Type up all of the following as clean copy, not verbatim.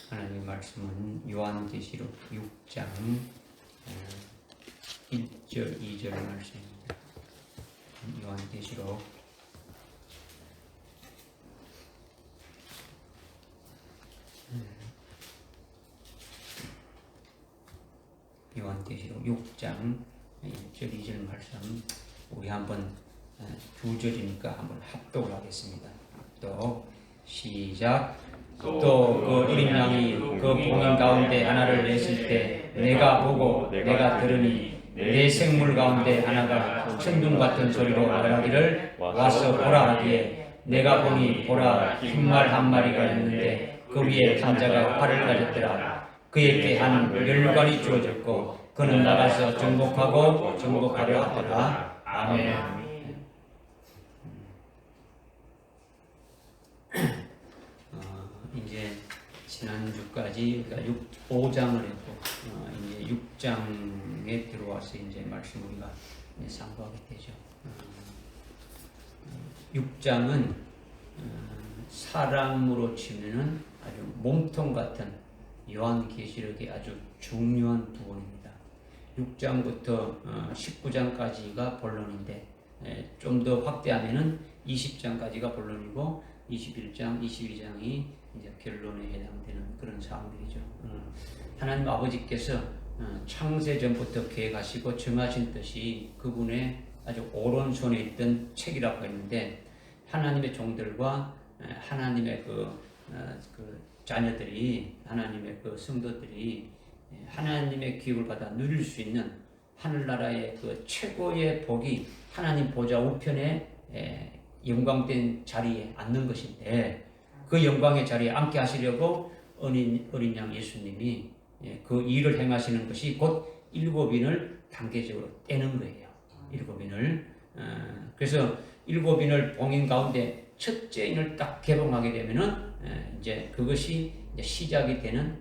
하나님의 말씀은 요한계시록 6장 1절 2절 말씀입니다. 요한계시록 6장 1절 2절 말씀 우리 한번 두 절이니까 한번 합독을 하겠습니다. 또 시작. 또 그 어린 양이 그 봉인 가운데 하나를 냈을 때 내가 보고 내가 들으니 내 생물 가운데 하나가 천둥 같은 소리로 말하기를 와서 보라 하기에 내가 보니 보라 흰말 한 마리가 있는데 그 위에 탄 자가 활을 가졌더라. 그에게 한 멸관이 주어졌고 그는 나가서 정복하고 정복하려 하더라. 아멘. 이제 지난주까지 그러니까 5장을 했고 이제 6장에 들어와서 이제 말씀 우리가 상고하게 되죠. 6장은 사람으로 치면은 아주 몸통 같은 요한계시록의 아주 중요한 부분입니다. 6장부터 19장까지가 본론인데 좀 더 확대하면은 20장까지가 본론이고 21장, 22장이 이제 결론에 해당되는 그런 사항들이죠. 하나님 아버지께서 창세 전부터 계획하시고 정하신 뜻이 그분의 아주 오른손에 있던 책이라고 했는데 하나님의 종들과 하나님의 그 자녀들이 하나님의 그 성도들이 하나님의 기업을 받아 누릴 수 있는 하늘나라의 그 최고의 복이 하나님 보좌 우편에 영광된 자리에 앉는 것인데 그 영광의 자리에 앉게 하시려고 어린 양 예수님이 그 일을 행하시는 것이 곧 일곱인을 단계적으로 떼는 거예요. 일곱인을. 그래서 일곱인을 봉인 가운데 첫째 인을 딱 개봉하게 되면은 이제 그것이 이제 시작이 되는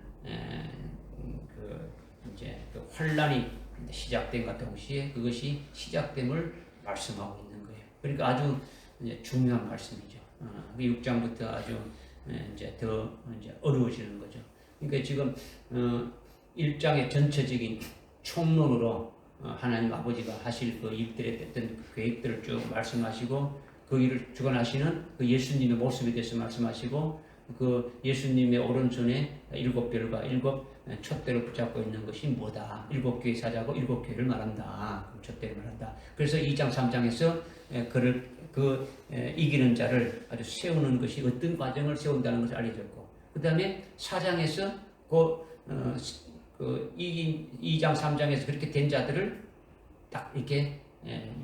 그 환란이 시작된과 동시에 그것이 시작됨을 말씀하고 있는 거예요. 그러니까 아주 이제 중요한 말씀이죠. 6장부터 아주 이제 더 이제 어려워지는 거죠. 그러니까 지금 1장의 전체적인 총론으로 하나님 아버지가 하실 그 일들에 어떤 그 계획들을 쭉 말씀하시고 그 일을 주관하시는 그 예수님의 모습에 대해서 말씀하시고 그 예수님의 오른손에 7별과 7 촛대를 붙잡고 있는 것이 뭐다. 7교회 사자고 7교회를 말한다. 촛대를 말한다. 그래서 2장 3장에서 그를 이기는 자를 아주 세우는 것이 어떤 과정을 세운다는 것을 알려줬고 그 다음에 4장에서 그 2장 3장에서 그렇게 된 자들을 딱 이렇게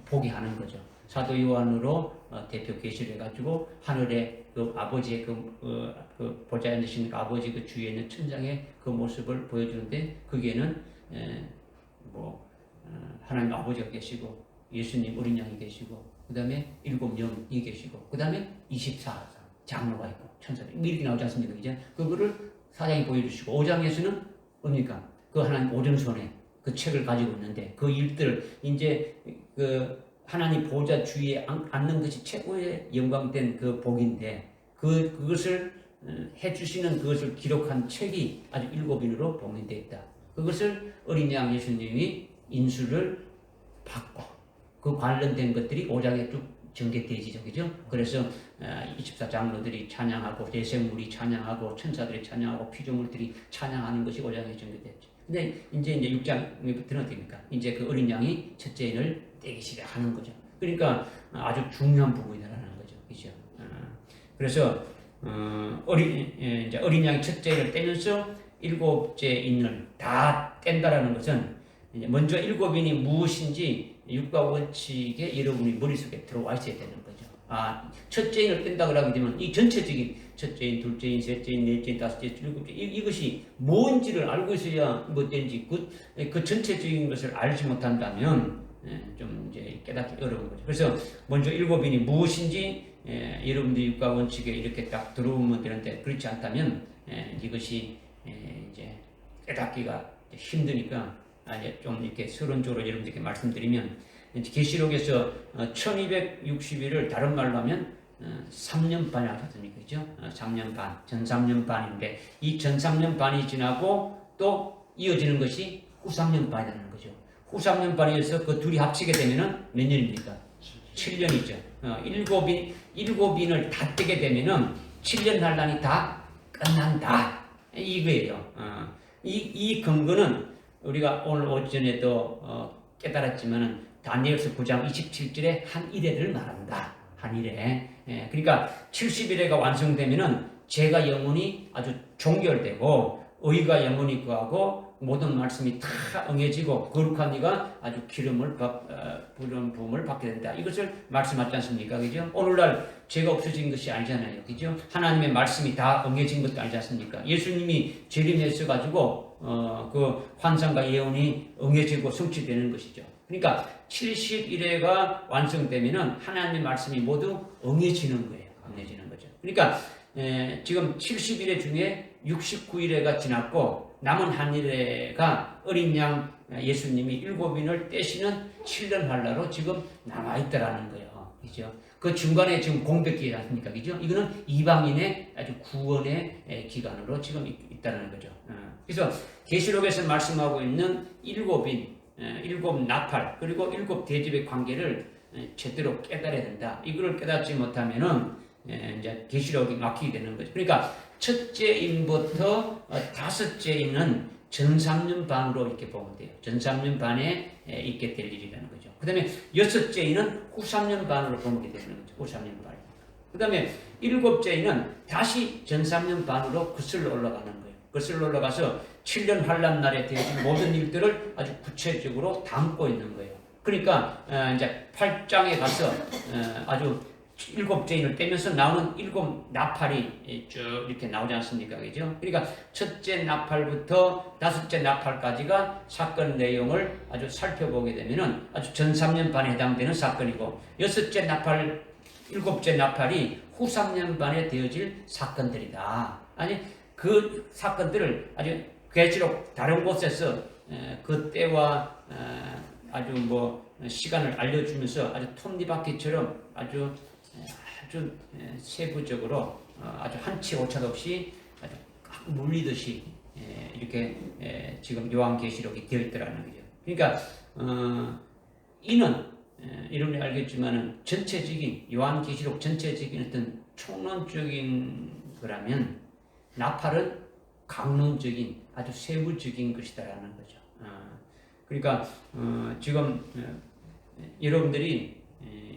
보게 하는 거죠. 사도 요한으로 대표 계시를 해가지고 하늘에 그 아버지의 그 보좌에 앉으신 아버지 그 주위에 있는 천장의 그 모습을 보여주는데 거기에는 하나님 아버지가 계시고 예수님 어린 양이 계시고 그 다음에 7명이 계시고 그 다음에 24 장로가 있고 천사들 이렇게 나오지 않습니까? 이제 그거를 4장이 보여주시고 5장에서는 뭡니까? 그 하나님 오른손에 그 책을 가지고 있는데 그 일들을 이제 그 하나님 보좌 주위에 앉는 것이 최고의 영광된 그 복인데 그것을 해주시는 그것을 기록한 책이 아주 7인으로 봉인되어 있다. 그것을 어린 양 예수님이 인수를 받고 그 관련된 것들이 5장에 쭉 전개되지죠. 그죠? 그래서 24장로들이 찬양하고 대생물이 찬양하고 천사들이 찬양하고 피조물들이 찬양하는 것이 5장에 전개됐죠. 근데 이제 6장부터는 어떻습니까? 이제 그 어린 양이 첫째 인을 떼기 시작하는 거죠. 그러니까 아주 중요한 부분이라는 거죠. 그죠? 그래서 어린 양이 첫째 인을 떼면서 7째 인을 다 뗀다라는 것은 먼저 7인이 무엇인지 육과 원칙에 여러분이 머릿속에 들어와 있어야 되는 거죠. 첫째 인을 뗀다 그러게 되면 이 전체적인 첫째 인, 둘째 인, 셋째 인, 넷째 인, 다섯째 인, 일곱째 인 이것이 뭔지를 알고 있어야 뭐 된지 그 전체적인 것을 알지 못한다면 좀 이제 깨닫기 어려운 거죠. 그래서 먼저 7인이 무엇인지 여러분들이 육과 원칙에 이렇게 딱 들어오면 되는데 그렇지 않다면 이것이 이제 깨닫기가 힘드니까 이제 좀 이렇게 서론적으로 여러분들께 말씀드리면 계시록에서 1260일을 다른 말로 하면 3년 반이 하셨습니까? 그죠? 3년 반, 전 3년 반인데 이 전 3년 반이 지나고 또 이어지는 것이 후 3년 반이라는 거죠. 후 3년 반이어서 그 둘이 합치게 되면은 몇 년입니까? 7년이죠. 일곱인을 다 떼게 되면은 7년 환란이 다 끝난다. 이거예요. 이 근거는 우리가 오늘 오전에도 깨달았지만은 다니엘서 9장 27절에 한 이래를 말한다. 한 이래. 그러니까 70일에가 완성되면은 죄가 영원히 아주 종결되고 의가 영원히 구하고 모든 말씀이 다 응해지고 거룩한 이가 아주 부른 부음을 받게 된다. 이것을 말씀하지 않습니까? 그죠? 오늘날 죄가 없어진 것이 아니잖아요. 그죠? 하나님의 말씀이 다 응해진 것도 아니지 않습니까? 예수님이 재림했어 가지고 그 환상과 예언이 응해지고 성취되는 것이죠. 그러니까 70일에가 완성되면은 하나님의 말씀이 모두 응해지는 거예요. 응해지는 거죠. 그러니까 지금 70일에 중에 69일에가 지났고 남은 한 일에가 어린 양 예수님이 7인을 떼시는 7년 환란으로 지금 남아있다라는 거예요. 그죠? 그 중간에 지금 공백기지 않습니까? 그죠? 이거는 이방인의 아주 구원의 기간으로 지금 있다는 거죠. 그래서 계시록에서 말씀하고 있는 7인, 7 나팔, 그리고 7 대접의 관계를 제대로 깨달아야 된다. 이거를 깨닫지 못하면은 이제 계시록이 막히게 되는 거죠. 그러니까 첫째 인부터 다섯째 인은 전 3년 반으로 이렇게 보면 돼요. 전 3년 반에 있게 될 일이라는 거죠. 그 다음에 여섯째 인은 후 3년 반으로 보게 되는 거죠. 후 3년 반. 그 다음에 일곱째 인은 다시 전 3년 반으로 거슬러 올라가는 거예요. 거슬러 올라가서 7년 환란 날에 되어진 모든 일들을 아주 구체적으로 담고 있는 거예요. 그러니까 이제 8장에 가서 아주 7째인을 떼면서 나오는 7 나팔이 쭉 이렇게 나오지 않습니까? 그죠? 그러니까 첫째 나팔부터 다섯째 나팔까지가 사건 내용을 아주 살펴보게 되면은 아주 전 3년 반에 해당되는 사건이고, 여섯째 나팔, 7째 나팔이 후 3년 반에 되어질 사건들이다. 아니, 그 사건들을 아주 계시록 다른 곳에서 그 때와 아주 시간을 알려주면서 아주 톱니바퀴처럼 아주 세부적으로 아주 한치 오차도 없이 아주 물리듯이 이렇게 지금 요한계시록이 되어 있더라는 거죠. 그러니까 이는 여러분이 알겠지만은 전체적인 요한계시록 전체적인 어떤 총론적인 거라면 나팔은 강론적인 아주 세부적인 것이다라는 거죠. 그러니까 지금 여러분들이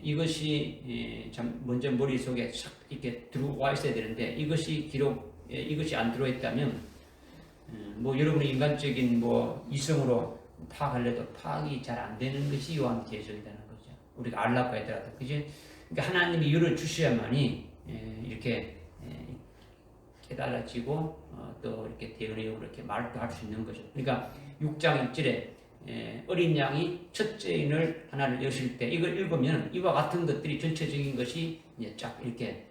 이것이 참 먼저 머릿속에 싹 이렇게 들어와 있어야 되는데 이것이 이것이 안 들어있다면 여러분의 인간적인 이성으로 파악하려도 파악이 잘 안 되는 것이 요한계시록이라는 거죠. 우리가 알라고 하더라도 그지? 그러니까 하나님이 열어 주셔야만이 이렇게 깨달아지고 또 이렇게 대언해용으로 이렇게 말도 할 수 있는 거죠. 그러니까 6장 1절에 어린 양이 첫째 인을 하나를 여실 때 이걸 읽으면 이와 같은 것들이 전체적인 것이 이제 쫙 이렇게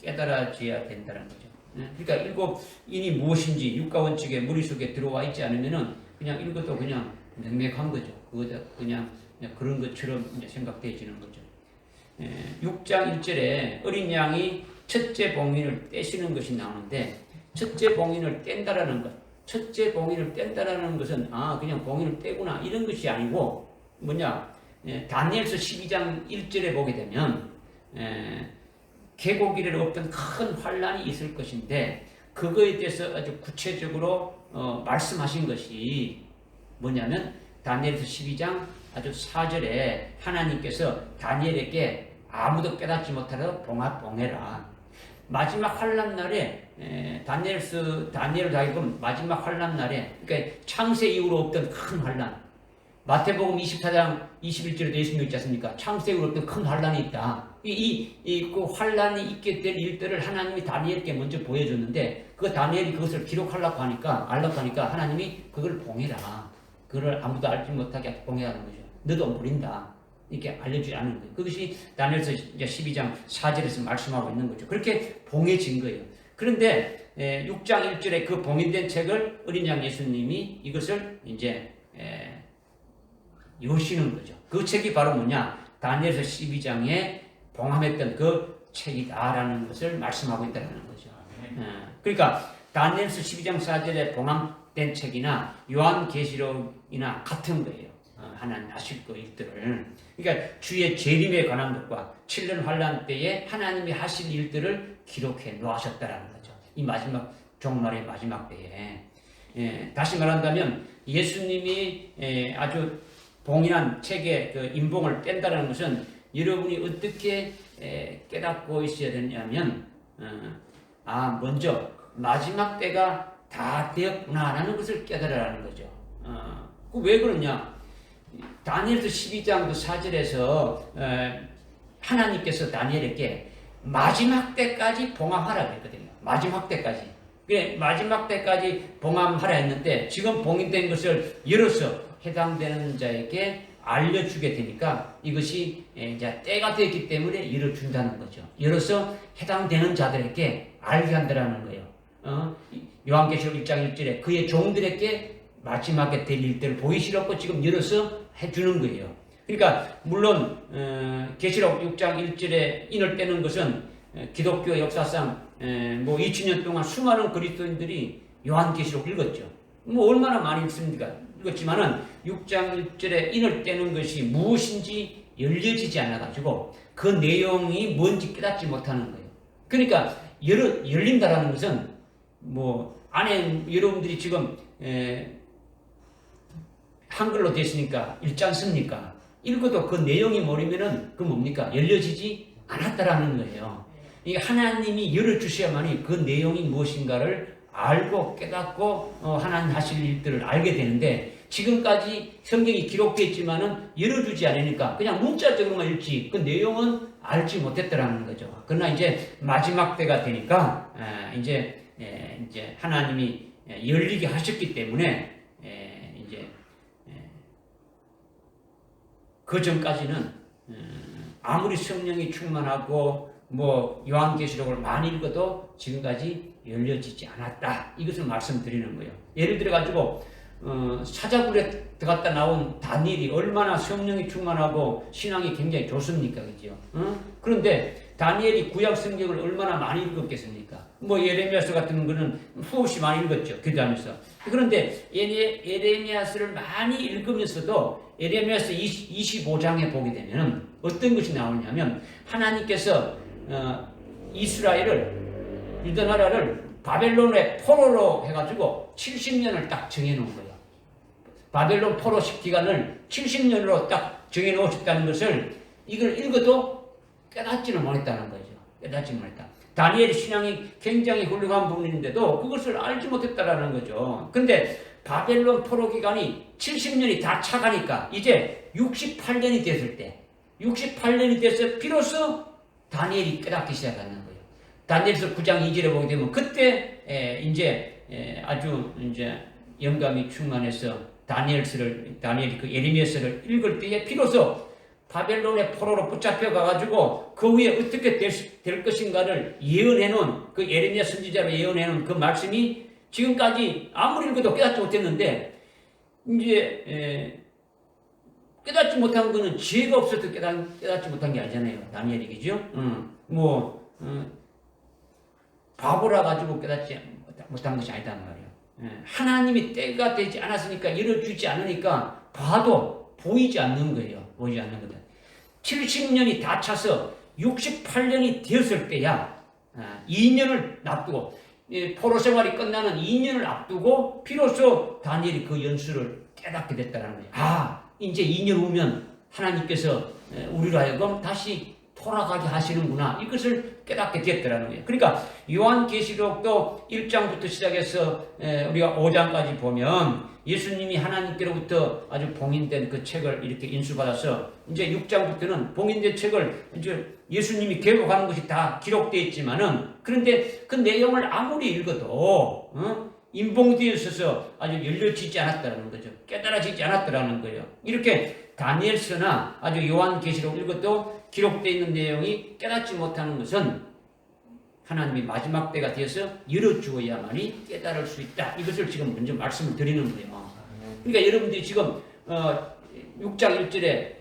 깨달아져야 된다는 거죠. 그러니까 7인이 무엇인지 육가원칙의 머릿속에 들어와 있지 않으면은 그냥 읽어도 그냥 명백한 거죠. 그냥 그런 것처럼 이제 생각되어지는 거죠. 6장 1절에 어린 양이 첫째 봉인을 떼시는 것이 나오는데 첫째 봉인을 뗀다라는 것. 첫째 봉인을 뗀다라는 것은 그냥 봉인을 떼구나 이런 것이 아니고 다니엘서 12장 1절에 보게 되면 계곡 이래 없던 큰 환란이 있을 것인데 그거에 대해서 아주 구체적으로 말씀하신 것이 뭐냐면 다니엘서 12장 아주 4절에 하나님께서 다니엘에게 아무도 깨닫지 못하도록 봉해라. 마지막 환란 날에 다니엘을 다이본 마지막 환란 날에 그러니까 창세 이후로 없던 큰 환란. 마태복음 24장 21절에도 예수님이 있지 않습니까? 창세 이후로 없던 큰 환란이 있다. 그 환란이 있게 될 일들을 하나님이 다니엘에게 먼저 보여줬는데 그 다니엘이 그것을 기록하려고 하니까 하나님이 그걸 봉해라. 그걸 아무도 알지 못하게 봉해라는 거죠. 너도 모른다. 이렇게 알려주지 않은 거예요. 그것이 다니엘서 12장 4절에서 말씀하고 있는 거죠. 그렇게 봉해진 거예요. 그런데 6장 1절에 그 봉인된 책을 어린 양 예수님이 이것을 이제 여시는 거죠. 그 책이 바로 뭐냐? 다니엘서 12장에 봉함했던 그 책이다라는 것을 말씀하고 있다는 거죠. 그러니까 다니엘서 12장 4절에 봉함된 책이나 요한계시록이나 같은 거예요. 하나님 하실 그 일들을. 그러니까 주의 재림에 관한 것과 7년 환란 때에 하나님이 하실 일들을 기록해 놓으셨다라는 거죠. 이 마지막 종말의 마지막 때에. 다시 말한다면 예수님이 아주 봉인한 책의 그 인봉을 뺀다는 것은 여러분이 어떻게 깨닫고 있어야 되냐면 먼저 마지막 때가 다 되었구나라는 것을 깨달으라는 거죠. 왜 그러냐? 다니엘서 12장 그 4절에서 하나님께서 다니엘에게 마지막 때까지 봉함하라 그랬거든요. 마지막 때까지. 그래, 마지막 때까지 봉함하라 했는데 지금 봉인된 것을 열어서 해당되는 자에게 알려주게 되니까 이것이 이제 때가 되었기 때문에 열어준다는 거죠. 열어서 해당되는 자들에게 알게 한다는 거예요. 요한계시록 1장 1절에 그의 종들에게 마지막에 될 일들을 보이시라고 지금 열어서 해주는 거예요. 그러니까 물론 계시록 6장 1절에 인을 떼는 것은 기독교 역사상 2000년 동안 수많은 그리스도인들이 요한계시록 읽었죠. 얼마나 많이 읽습니까? 읽었지만은 6장 1절에 인을 떼는 것이 무엇인지 열려지지 않아가지고 그 내용이 뭔지 깨닫지 못하는 거예요. 그러니까 열린다라는 것은 안에 여러분들이 지금 한글로 됐으니까 읽지 않습니까? 읽어도 그 내용이 모르면은 그 뭡니까? 열려지지 않았다라는 거예요. 이 하나님이 열어주셔야만이 그 내용이 무엇인가를 알고 깨닫고 하나님 하실 일들을 알게 되는데 지금까지 성경이 기록되어 있지만은 열어주지 않으니까 그냥 문자적으로만 읽지 그 내용은 알지 못했다라는 거죠. 그러나 이제 마지막 때가 되니까 이제 하나님이 열리게 하셨기 때문에 이제 그 전까지는 아무리 성령이 충만하고 요한계시록을 많이 읽어도 지금까지 열려지지 않았다. 이것을 말씀드리는 거예요. 예를 들어 가지고 사자굴에 들어갔다 나온 다니엘이 얼마나 성령이 충만하고 신앙이 굉장히 좋습니까, 그죠? 그런데 다니엘이 구약 성경을 얼마나 많이 읽었겠습니까? 예레미야서 같은 거는 수없이 많이 읽었죠, 기도하면서. 그런데 예레미야서를 많이 읽으면서도 예레미야서 25장에 보게 되면 어떤 것이 나오냐면 하나님께서 이스라엘을 유다 나라를 바벨론의 포로로 해가지고 70년을 딱 정해놓은 거예요. 바벨론 포로 기간을 70년으로 딱 정해놓으셨다는 것을 이걸 읽어도 깨닫지는 못했다는 거죠. 깨닫지 못했다. 다니엘의 신앙이 굉장히 훌륭한 분인데도 그것을 알지 못했다라는 거죠. 근데 바벨론 포로 기간이 70년이 다 차가니까 이제 68년이 됐을 때 68년이 돼서 비로소 다니엘이 깨닫기 시작하는 거예요. 다니엘서 9장 2절에 보게 되면 그때 아주 영감이 충만해서 다니엘이 그 예레미야서를 읽을 때에 비로소 바벨론의 포로로 붙잡혀 가가지고 그 위에 어떻게 될 것인가를 예언해놓은 그 예레미야 선지자로 예언해놓은 그 말씀이 지금까지 아무리 읽어도 깨닫지 못했는데 이제 깨닫지 못한 거는 지혜가 없어서 깨닫지 못한 게 아니잖아요. 다니엘이 그죠? 바보라 가지고 깨닫지 못한 것이 아니단 말이에요. 하나님이 때가 되지 않았으니까 열어주지 않으니까 봐도 보이지 않는 거예요. 보이지 않는 거다. 70년이 다 차서 68년이 되었을 때야 2년을 앞두고 포로 생활이 끝나는 2년을 앞두고 비로소 다니엘이 그 연수를 깨닫게 됐다는 거예요. 이제 2년 후면 하나님께서 우리로 하여금 다시 돌아가게 하시는구나. 이것을 깨닫게 되었다는 거예요. 그러니까 요한계시록도 1장부터 시작해서 우리가 5장까지 보면 예수님이 하나님께로부터 아주 봉인된 그 책을 이렇게 인수받아서 이제 6장부터는 봉인된 책을 이제 예수님이 계곡하는 것이 다 기록되어 있지만은 그런데 그 내용을 아무리 읽어도 인봉되어 있어서 아주 열려지지 않았다는 거죠. 깨달아지지 않았다는 거예요. 이렇게 다니엘서나 아주 요한계시록 읽어도 기록되어 있는 내용이 깨닫지 못하는 것은 하나님이 마지막 때가 되어서 열어주어야만이 깨달을 수 있다. 이것을 지금 먼저 말씀을 드리는 거예요. 그러니까 여러분들이 지금 6장 1절에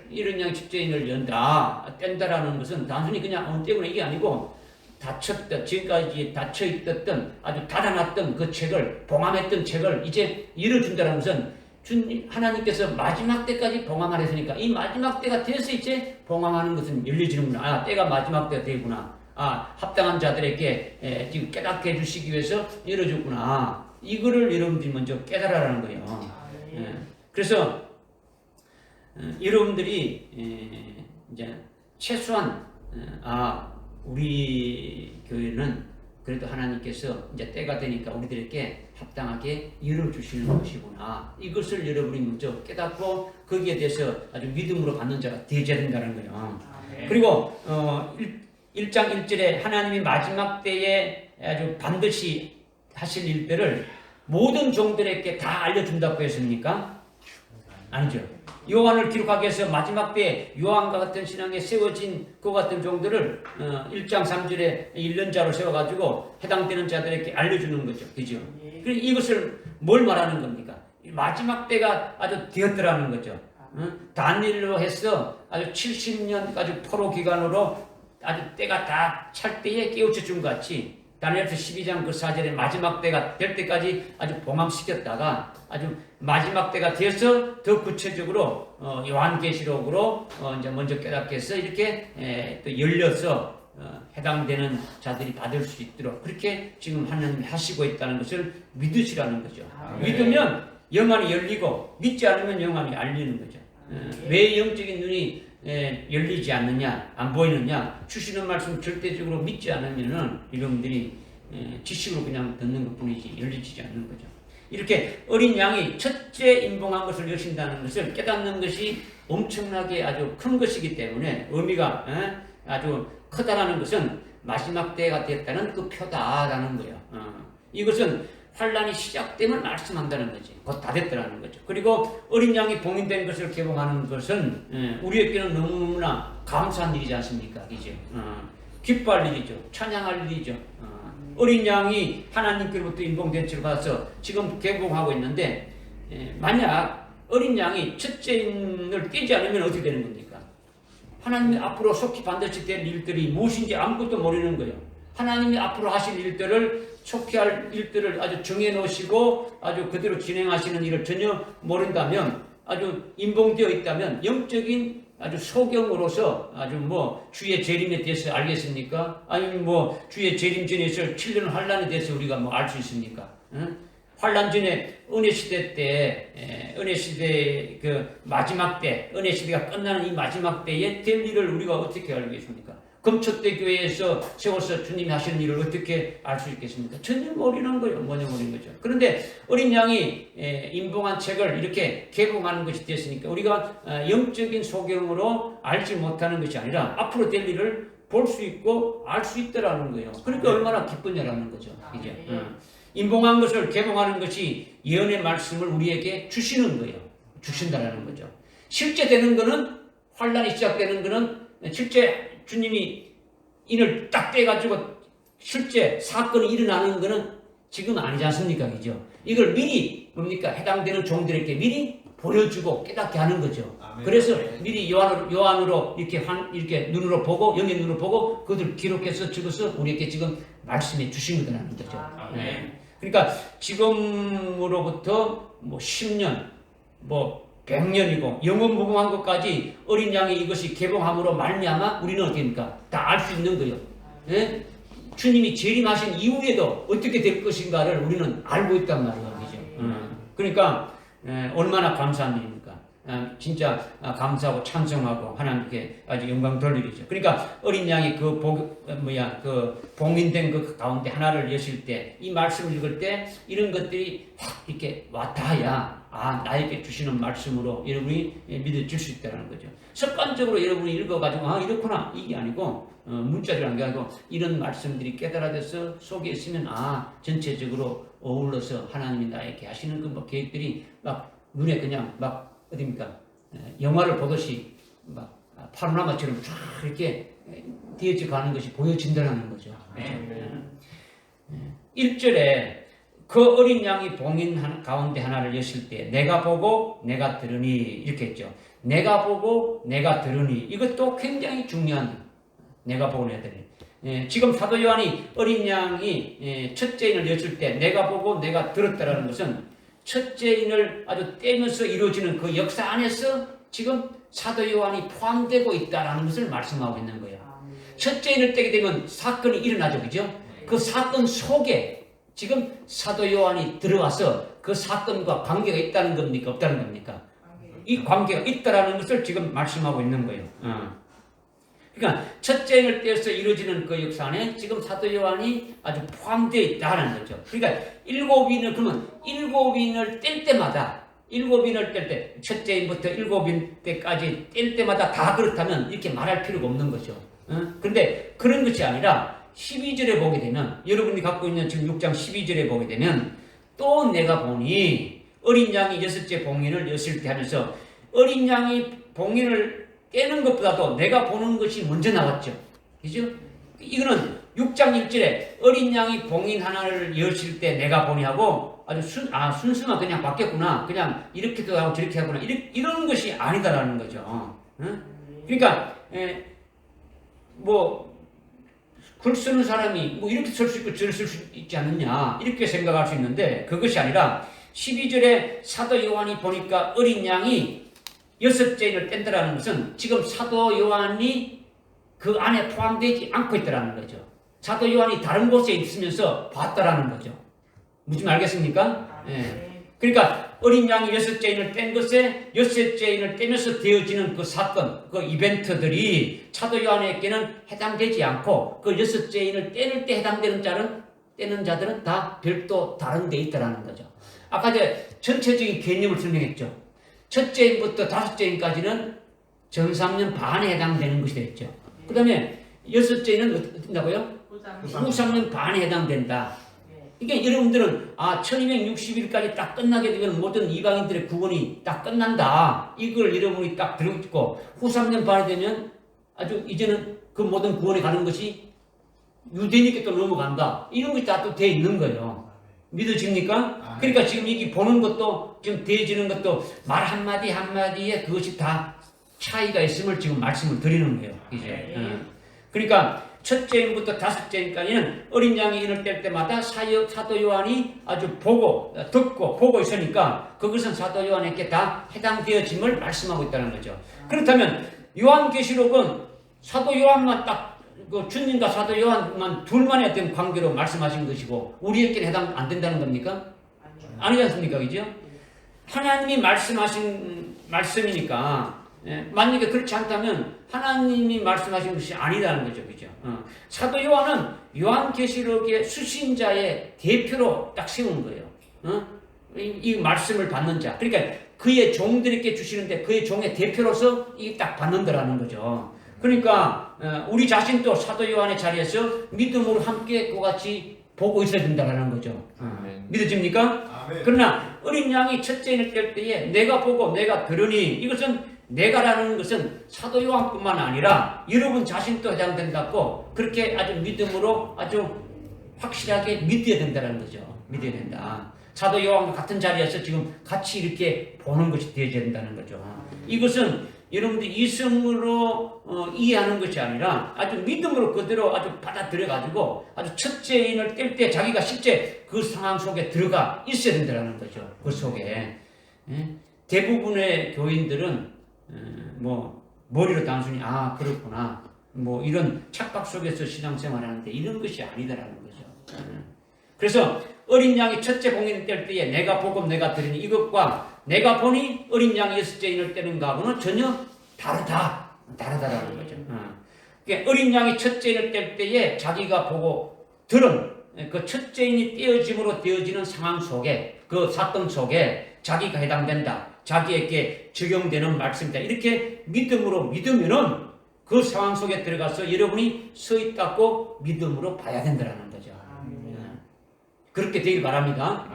이런 양이 첫째인을 연다, 뗀다라는 것은 단순히 그냥 어느 때문에 이게 아니고 닫혔던, 지금까지 닫혀 있었던 아주 닫아놨던 그 책을, 봉함했던 책을 이제 열어준다는 것은 하나님께서 마지막 때까지 봉함을 했으니까 이 마지막 때가 돼서 이제 봉함하는 것은 열려지는구나. 아, 때가 마지막 때가 되구나. 아, 합당한 자들에게 지금 깨닫게 해주시기 위해서 열어줬구나. 이거를 여러분들이 먼저 깨달으라는 거예요. 그래서 여러분들이 이제 최소한 우리 교회는 그래도 하나님께서 이제 때가 되니까 우리들에게 합당하게 열어주시는 것이구나. 이것을 여러분이 먼저 깨닫고 거기에 대해서 아주 믿음으로 받는 자가 되어야 된다는 거예요. 그리고 1장 1절에 하나님이 마지막 때에 아주 반드시 하실 일들을 모든 종들에게 다 알려준다고 했습니까? 아니죠. 요한을 기록하기 위해서 마지막 때 요한과 같은 신앙에 세워진 그 같은 종들을 1장 3절에 1년자로 세워가지고 해당되는 자들에게 알려주는 거죠. 그죠? 그리고 이것을 뭘 말하는 겁니까? 마지막 때가 아주 되었더라는 거죠. 다니엘로 해서 아주 70년 아주 포로 기간으로 아주 때가 다 찰 때에 깨우쳐 준 것 같이 다니엘서 12장 그 4절에 마지막 때가 될 때까지 아주 봉함시켰다가 아주 마지막 때가 되어서 더 구체적으로 요한계시록으로 이제 먼저 깨닫게 해서 이렇게 또 열려서 해당되는 자들이 받을 수 있도록 그렇게 지금 하나님이 하시고 있다는 것을 믿으시라는 거죠. 믿으면 영안이 열리고 믿지 않으면 영안이 알리는 거죠. 왜 영적인 눈이 열리지 않느냐, 안 보이느냐, 주시는 말씀 절대적으로 믿지 않으면은 여러분들이 지식으로 그냥 듣는 것 뿐이지 열리지 않는 거죠. 이렇게 어린 양이 첫째 임봉한 것을 여신다는 것을 깨닫는 것이 엄청나게 아주 큰 것이기 때문에 의미가 아주 크다라는 것은 마지막 때가 됐다는 그 표다라는 거예요. 이것은 환란이 시작됨을 말씀한다는 거지. 곧 다 됐다는 거죠. 그리고 어린 양이 봉인된 것을 개봉하는 것은 우리에게는 너무나 감사한 일이지 않습니까? 그죠? 기뻐할 일이죠. 찬양할 일이죠. 어린 양이 하나님께로부터 인봉된 채로 가서 지금 개봉하고 있는데 만약 어린 양이 첫째인을 깨지 않으면 어떻게 되는 겁니까? 하나님이 앞으로 속히 반드시 될 일들이 무엇인지 아무것도 모르는 거예요. 하나님이 앞으로 하실 일들을 속히 할 일들을 아주 정해놓으시고 아주 그대로 진행하시는 일을 전혀 모른다면 아주 인봉되어 있다면 영적인 아주 소경으로서 아주 뭐 주의 재림에 대해서 알겠습니까? 아니면 뭐 주의 재림 전에 있을 7년 환란에 대해서 우리가 뭐 알 수 있습니까? 환란 전에 은혜 시대 때 은혜 시대 그 마지막 때 은혜 시대가 끝나는 이 마지막 때에 될 일을 우리가 어떻게 알겠습니까? 금초대 교회에서 세워서 주님이 하시는 일을 어떻게 알 수 있겠습니까? 전혀 모르는 거예요. 뭐냐 모르는 거죠. 그런데 어린 양이 임봉한 책을 이렇게 개봉하는 것이 됐으니까 우리가 영적인 소경으로 알지 못하는 것이 아니라 앞으로 될 일을 볼 수 있고 알 수 있더라는 거예요. 그러니까 얼마나 기쁘냐라는 거죠. 이제 임봉한 것을 개봉하는 것이 예언의 말씀을 우리에게 주시는 거예요. 주신다라는 거죠. 실제 되는 거는 환란이 시작되는 거는 실제 주님이 인을 딱 떼가지고 실제 사건이 일어나는 거는 지금 아니지 않습니까? 그죠? 이걸 미리 뭡니까? 해당되는 종들에게 미리 보여주고 깨닫게 하는 거죠. 아멘. 그래서 미리 요한으로 이렇게 눈으로 보고 영의 눈으로 보고 그것을 기록해서 적어서 우리에게 지금 말씀해 주신 거라는 거죠. 네. 그러니까 지금으로부터 뭐 10년 뭐 100년이고 영원무궁한 것까지 어린 양이 이것이 개봉함으로 말미암아 우리는 어떻습니까? 다 알 수 있는 거예요. 예? 주님이 재림하신 이후에도 어떻게 될 것인가를 우리는 알고 있단 말이에요. 그죠? 그러니까 얼마나 감사한 일입니까? 진짜 감사하고 찬송하고 하나님께 아주 영광 돌리죠. 그러니까 어린 양이 그 봉인된 그 가운데 하나를 여실 때 이 말씀을 읽을 때 이런 것들이 확 이렇게 와닿아야 나에게 주시는 말씀으로 여러분이 믿어질 수 있다는 거죠. 습관적으로 여러분이 읽어가지고 이렇구나 이게 아니고 문자적인 게 아니고 이런 말씀들이 깨달아져서 속에 있으면 전체적으로 어울러서 하나님이 나에게 하시는 그 뭐 계획들이 막 눈에 그냥 막 어딥니까 영화를 보듯이 막 파노라마처럼 쫙 이렇게 되어져 가는 것이 보여진다는 거죠. 1절에 그 어린 양이 봉인 가운데 하나를 여실 때 내가 보고 내가 들으니 이렇게 했죠. 내가 보고 내가 들으니 이것도 굉장히 중요한 내가 보고 내가 들으니. 지금 사도 요한이 어린 양이 첫째인을 였을 때 내가 보고 내가 들었다라는 것은 첫째인을 아주 떼면서 이루어지는 그 역사 안에서 지금 사도 요한이 포함되고 있다라는 것을 말씀하고 있는 거예요. 첫째인을 떼게 되면 사건이 일어나죠, 그죠? 그 사건 속에 지금 사도 요한이 들어와서 그 사건과 관계가 있다는 겁니까? 없다는 겁니까? 이 관계가 있다라는 것을 지금 말씀하고 있는 거예요. 그러니까 첫째인을 떼어서 이루어지는 그 역사 안에 지금 사도 요한이 아주 포함되어 있다는 거죠. 그러니까 그러면 일곱인을 뗄 때마다 일곱인을 뗄 때 첫째인부터 일곱인 때까지 뗄 때마다 다 그렇다면 이렇게 말할 필요가 없는 거죠. 그런데 그런 것이 아니라 12절에 보게 되면 여러분이 갖고 있는 지금 6장 12절에 보게 되면 또 내가 보니 어린 양이 여섯째 봉인을 였을 때 하면서 어린 양이 봉인을 깨는 것보다도 내가 보는 것이 먼저 나왔죠. 그죠? 이거는 6장 1절에 어린 양이 봉인 하나를 여실 때 내가 보니 하고 아주 순수만 그냥 바뀌었구나. 그냥 이렇게도 하고 저렇게 하구나. 이런 것이 아니다라는 거죠. 그러니까, 글 쓰는 사람이 이렇게 쓸 수 있고 저렇게 쓸 수 있지 않느냐. 이렇게 생각할 수 있는데 그것이 아니라 12절에 사도 요한이 보니까 어린 양이 여섯째인을 뗀다라는 것은 지금 사도 요한이 그 안에 포함되지 않고 있다라는 거죠. 사도 요한이 다른 곳에 있으면서 봤다라는 거죠. 무슨 알겠습니까? 그러니까 어린 양이 여섯째인을 뗀 것에 여섯째인을 떼면서 되어지는 그 사건, 그 이벤트들이 사도 요한에게는 해당되지 않고 그 여섯째인을 떼는 때 해당되는 떼는 자들은 다 별도 다른 데 있다라는 거죠. 아까 전체적인 개념을 설명했죠. 첫째인부터 다섯째인까지는 전 3년 반에 해당되는 것이 됐죠. 그 다음에 여섯째인은 어떻다고요? 후 3년 반에 해당된다. 그러니까 여러분들은 1260일까지 딱 끝나게 되면 모든 이방인들의 구원이 딱 끝난다. 이걸 여러분이 딱 들었고 후 3년 반이 되면 아주 이제는 그 모든 구원에 가는 것이 유대인에게 또 넘어간다. 이런 것이 다 또 돼 있는 거예요. 믿어집니까? 그러니까 지금 이게 보는 것도 지금 되어지는 것도 말 한마디 한마디에 그것이 다 차이가 있음을 지금 말씀을 드리는 거예요. 이제. 그러니까 첫째인부터 다섯째인까지는 어린 양이 인을 뗄 때마다 사도 요한이 아주 듣고 보고 있으니까 그것은 사도 요한에게 다 해당되어짐을 말씀하고 있다는 거죠. 그렇다면 요한계시록은 사도 요한만 주님과 사도 요한만 둘만의 어떤 관계로 말씀하신 것이고 우리에게는 해당 안 된다는 겁니까? 아니지 않습니까? 그죠? 하나님이 말씀하신 말씀이니까 만약에 그렇지 않다면 하나님이 말씀하신 것이 아니라는 거죠. 그죠? 사도 요한은 요한계시록의 수신자의 대표로 딱 세운 거예요. 이 말씀을 받는 자. 그러니까 그의 종들에게 주시는데 그의 종의 대표로서 이게 딱 받는다라는 거죠. 그러니까 우리 자신도 사도 요한의 자리에서 믿음으로 함께 그와 같이 보고 있어야 된다는 거죠. 믿어집니까? 아멘. 그러나 어린 양이 첫째인을 뗄 때에 내가 보고 내가 들으니 이것은 내가라는 것은 사도 요한뿐만 아니라 여러분 자신도 해당된다고 그렇게 아주 믿음으로 아주 확실하게 믿어야 된다는 거죠. 믿어야 된다. 사도 요한과 같은 자리에서 지금 같이 이렇게 보는 것이 되어야 된다는 거죠. 이것은 여러분들 이성으로 이해하는 것이 아니라 아주 믿음으로 그대로 아주 받아들여가지고 아주 첫째인을 뗄 때 자기가 실제 그 상황 속에 들어가 있어야 된다는 거죠. 그 속에. 대부분의 교인들은 머리로 단순히 그렇구나 이런 착각 속에서 신앙생활 하는데 이런 것이 아니다라는 거죠. 그래서 어린 양이 첫째 봉인을 뗄 때에 내가 보고 내가 들으니 이것과 내가 보니 어린 양이 여섯째인을 떼는 것하고는 전혀 다르다라는 거죠. 그러니까 어린 양이 첫째인을 뗄 때에 자기가 보고 들은 그 첫째인이 떼어짐으로 되어지는 상황 속에 그 사건 속에 자기가 해당된다. 자기에게 적용되는 말씀이다. 이렇게 믿음으로 믿으면은 그 상황 속에 들어가서 여러분이 서 있다고 믿음으로 봐야 된다는 거죠. 그렇게 되길 바랍니다.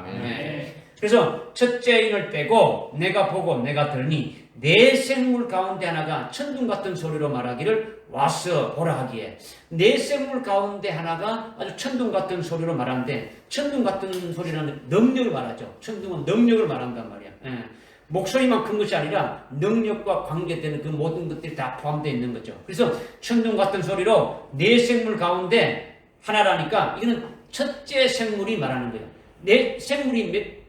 그래서 첫째인을 떼고 내가 보고 내가 들으니 내 생물 가운데 하나가 천둥 같은 소리로 말하기를 와서 보라 하기에 내 생물 가운데 하나가 아주 천둥 같은 소리로 말하는데 천둥 같은 소리라는 능력을 말하죠. 천둥은 능력을 말한단 말이야. 목소리만 큰 것이 아니라 능력과 관계되는 그 모든 것들이 다 포함되어 있는 거죠. 그래서 천둥 같은 소리로 네 생물 가운데 하나라니까 이거는 첫째 생물이 말하는 거예요. 네 생물이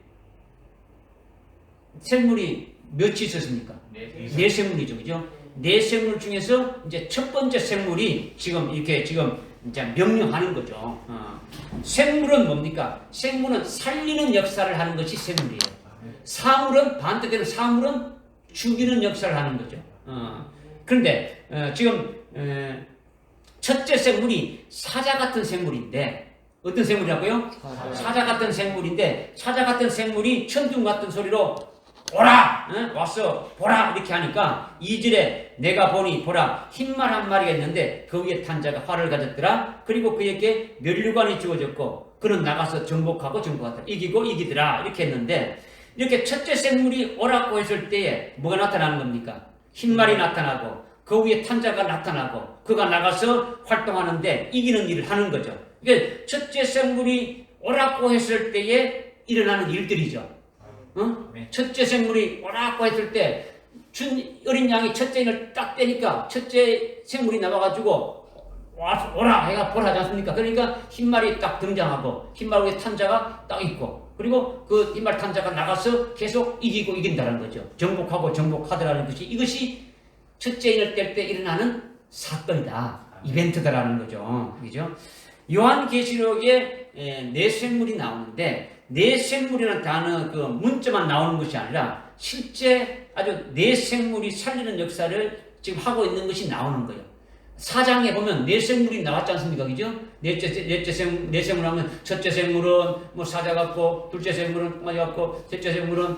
몇이 있었습니까? 네 생물이죠, 그죠? 네 생물 중에서 이제 첫 번째 생물이 지금 이렇게 지금 이제 명령하는 거죠. 생물은 뭡니까? 생물은 살리는 역사를 하는 것이 생물이에요. 사물은 반대되는 사물은 죽이는 역사를 하는 거죠. 그런데 지금 첫째 생물이 사자 같은 생물인데 어떤 생물이라고요? 사자 같은 생물인데 사자 같은 생물이 천둥 같은 소리로 오라! 와서 보라! 이렇게 하니까 2절에 내가 보니 보라 흰말 한 마리가 있는데 그 위에 탄 자가 활을 가졌더라. 그리고 그에게 면류관이 주어졌고 그는 나가서 정복하고 정복하더라. 이기고 이기더라. 이렇게 했는데 이렇게 첫째 생물이 오라고 했을 때에 뭐가 나타나는 겁니까? 흰말이 나타나고 그 위에 탄 자가 나타나고 그가 나가서 활동하는데 이기는 일을 하는 거죠. 이게 첫째 생물이 오라고 했을 때에 일어나는 일들이죠. 첫째 생물이 오라고 했을 때 어린 양이 첫째 인을 딱 떼니까 첫째 생물이 나와가지고 오라 해가 보라 하지 않습니까? 그러니까 흰말이 딱 등장하고 흰말 위에 탄자가 딱 있고 그리고 그 흰말 탄자가 나가서 계속 이기고 이긴다는 거죠. 정복하고 정복하더라는 것이 이것이 첫째 인을 뗄 때 일어나는 사건이다. 이벤트다라는 거죠. 그죠? 요한계시록에 네 생물이 나오는데 네 생물이라는 단어 그 문자만 나오는 것이 아니라 실제 아주 네 생물이 살리는 역사를 지금 하고 있는 것이 나오는 거예요. 4장에 보면 네 생물이 나왔지 않습니까? 그죠? 네 생물 하면 첫째 생물은 뭐 사자 같고 둘째 생물은 꼬마지 같고 셋째 생물은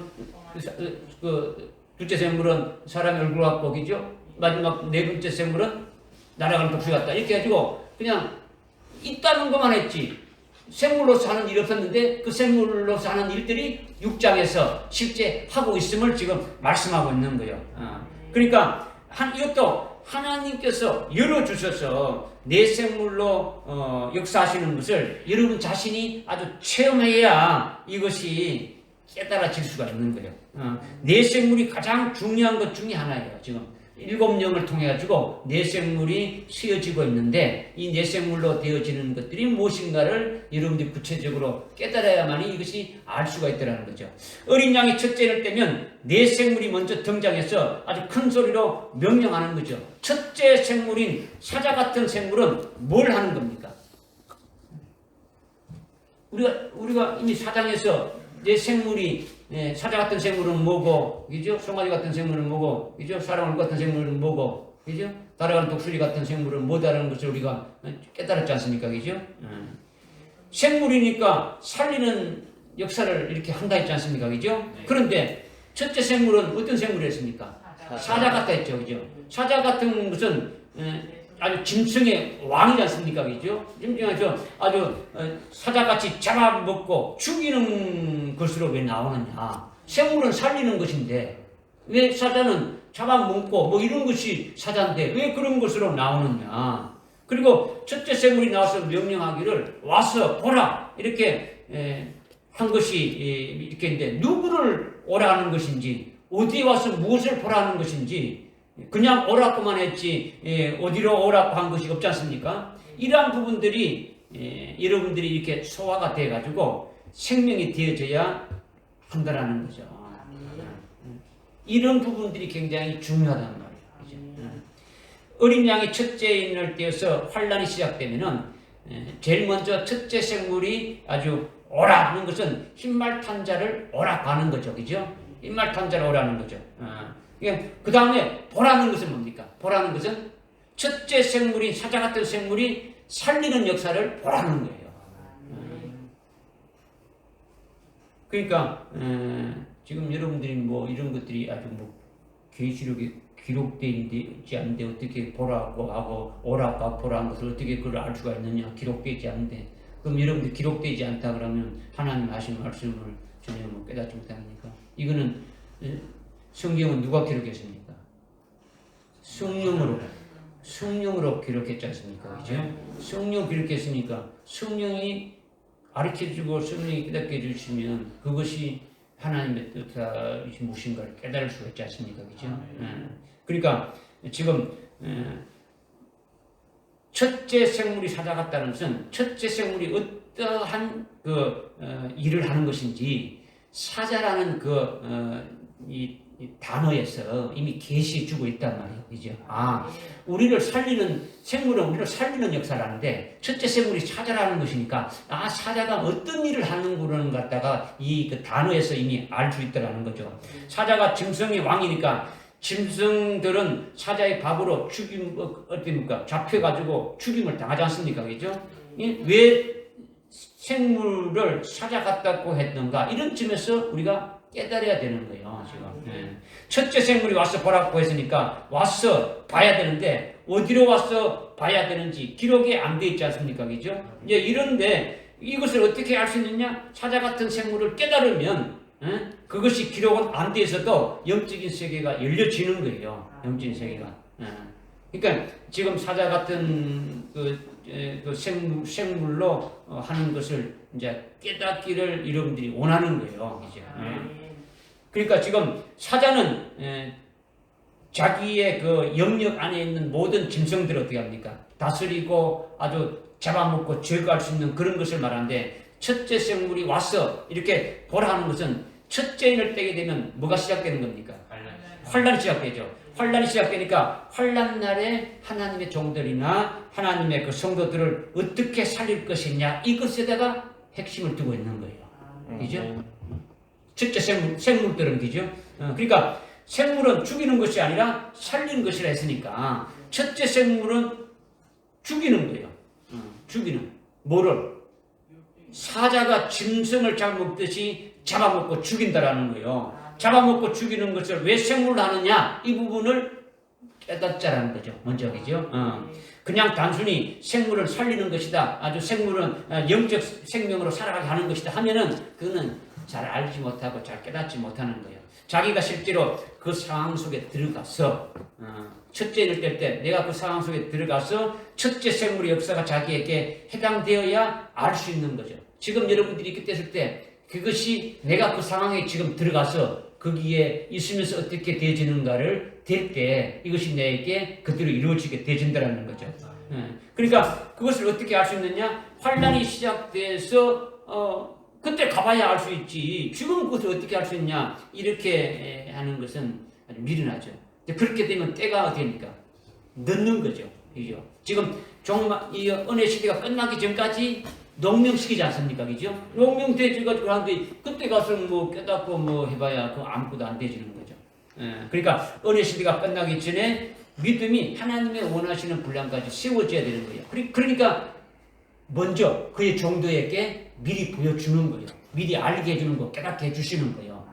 둘째 생물은 사람의 얼굴 같고 그죠? 마지막 네 번째 생물은 날아가는 독수리 같다. 이렇게 해가지고 그냥 있다는 것만 했지. 생물로서 하는 일이 없었는데 그 생물로서 하는 일들이 6장에서 실제 하고 있음을 지금 말씀하고 있는 거예요. 그러니까 이것도 하나님께서 열어주셔서 내 생물로 역사하시는 것을 여러분 자신이 아주 체험해야 이것이 깨달아질 수가 있는 거예요. 내 생물이 가장 중요한 것 중에 하나예요. 지금 7영을 통해 가지고 내생물이 쓰여지고 있는데 이 내생물로 되어지는 것들이 무엇인가를 여러분들이 구체적으로 깨달아야만이 이것이 알 수가 있다는 거죠. 어린 양이 첫째를 떼면 내생물이 먼저 등장해서 아주 큰 소리로 명령하는 거죠. 첫째 생물인 사자 같은 생물은 뭘 하는 겁니까? 우리가 이미 4장에서 내생물이 사자 같은 생물은 뭐고, 그죠? 송아지 같은 생물은 뭐고, 그죠? 사람 같은 생물은 뭐고, 그죠? 날아가는 독수리 같은 생물은 뭐다라는 것을 우리가 깨달았지 않습니까? 그죠? 생물이니까 살리는 역사를 이렇게 한다 했지 않습니까? 그죠? 그런데 첫째 생물은 어떤 생물이었습니까? 사자 같다 했죠. 그죠? 사자 같은 것은 아주 짐승의 왕이지 않습니까? 그죠? 짐승에서 아주 사자같이 잡아먹고 죽이는 것으로 왜 나오느냐? 생물은 살리는 것인데 왜 사자는 잡아먹고 뭐 이런 것이 사자인데 왜 그런 것으로 나오느냐? 그리고 첫째 생물이 나와서 명령하기를 와서 보라 이렇게 한 것이 이렇게 있는데 누구를 오라는 것인지 어디에 와서 무엇을 보라는 것인지 그냥 오라고만 했지 어디로 오라고 한 것이 없지 않습니까? 이러한 부분들이 여러분들이 이렇게 소화가 돼가지고 생명이 되어져야 한다라는 거죠. 이런 부분들이 굉장히 중요하다는 말이죠. 어린 양이 첫째 인을 떼어서 환란이 시작되면은 제일 먼저 첫째 생물이 아주 오라 하는 것은 흰말 탄 자를 오라 하는 거죠. 그죠? 흰말 탄 자를 오라는 거죠. 그 다음에 보라는 것은 뭡니까? 보라는 것은 첫째 생물인 사자 같은 생물이 살리는 역사를 보라는 거예요. 그러니까 지금 여러분들이 뭐 이런 것들이 아주 뭐 계시록에 기록되지 않는데 어떻게 보라고 하고 오라고 하고 보라는 것을 어떻게 그걸 알 수가 있느냐? 기록되지 않는데 그럼 여러분들 기록되지 않다 그러면 하나님 하신 말씀을 전혀 뭐 깨닫지 못하니까 이거는 성경은 누가 기록했습니까? 성령으로 기록했지 않습니까? 그죠? 성령 기록했으니까 성령이 가르쳐주고 성령이 깨닫게 해주시면 그것이 하나님의 뜻이 무엇인가를 깨달을 수가 있지 않습니까? 그죠? 그러니까 지금 첫째 생물이 찾아갔다는 것은 첫째 생물이 어떠한 일을 하는 것인지 사자라는 이 단어에서 이미 계시해 주고 있단 말이에요. 그죠? 우리를 살리는, 생물은 우리를 살리는 역사를 하는데, 첫째 생물이 사자라는 것이니까, 사자가 어떤 일을 하는 거를 갖다가 그 단어에서 이미 알 수 있다라는 거죠. 사자가 짐승의 왕이니까, 짐승들은 사자의 밥으로 어떻습니까? 잡혀가지고 죽임을 당하지 않습니까? 그죠? 왜 생물을 사자 같다고 했던가? 이런 점에서 우리가 깨달아야 되는 거예요, 지금. 첫째 생물이 와서 보라고 했으니까 와서 봐야 되는데 어디로 와서 봐야 되는지 기록이 안 돼 있지 않습니까? 그죠? 이제 이런데 이것을 어떻게 알 수 있느냐? 사자 같은 생물을 깨달으면 그것이 기록은 안 돼 있어도 영적인 세계가 열려지는 거예요. 영적인 세계가. 그러니까 지금 사자 같은 생물로 하는 것을 이제 깨닫기를 여러분들이 원하는 거예요. 그죠? 그러니까 지금 사자는 자기의 그 영역 안에 있는 모든 짐승들을 어떻게 합니까? 다스리고 아주 잡아먹고 제거할 수 있는 그런 것을 말하는데, 첫째 생물이 와서 이렇게 보라 하는 것은 첫째 인을 떼게 되면 뭐가 시작되는 겁니까? 환란이 시작되죠. 환란이 시작되니까 환란 날에 하나님의 종들이나 하나님의 그 성도들을 어떻게 살릴 것이냐, 이것에다가 핵심을 두고 있는 거예요. 그죠? 첫째 생물들은 그죠? 그러니까 생물은 죽이는 것이 아니라 살리는 것이라 했으니까 첫째 생물은 죽이는 거예요. 죽이는. 뭐를? 사자가 짐승을 잡아먹듯이 잡아먹고 죽인다라는 거예요. 잡아먹고 죽이는 것을 왜 생물로 하느냐? 이 부분을 깨닫자라는 거죠. 먼저, 그죠? 그냥 단순히 생물을 살리는 것이다. 아주 생물은 영적 생명으로 살아가게 하는 것이다 하면은 그거는 잘 알지 못하고 잘 깨닫지 못하는 거예요. 자기가 실제로 그 상황 속에 들어가서 첫째를 뗄 때 내가 그 상황 속에 들어가서 첫째 생물의 역사가 자기에게 해당되어야 알 수 있는 거죠. 지금 여러분들이 그때 했을 때 그것이 내가 그 상황에 지금 들어가서 거기에 있으면서 어떻게 되어지는가를 될 때 이것이 내게 그대로 이루어지게 되어진다는 거죠. 그러니까 그것을 어떻게 알 수 있느냐? 환란이 시작돼서 그때 가봐야 알 수 있지. 지금 그것을 어떻게 알 수 있냐? 이렇게 하는 것은 아주 미련하죠. 그렇게 되면 때가 어디입니까? 늦는 거죠. 그죠? 지금 이 은혜 시대가 끝나기 전까지 농명시키지 않습니까? 그죠? 농명돼지가지고 하는데 그때 가서 뭐 깨닫고 뭐 해봐야 그 아무것도 안 되지는 거죠. 그러니까 은혜 시대가 끝나기 전에 믿음이 하나님의 원하시는 분량까지 세워져야 되는 거예요. 그러니까 먼저 그의 종도에게 미리 보여주는 거예요. 미리 알게 해주는 거, 깨닫게 해주시는 거예요.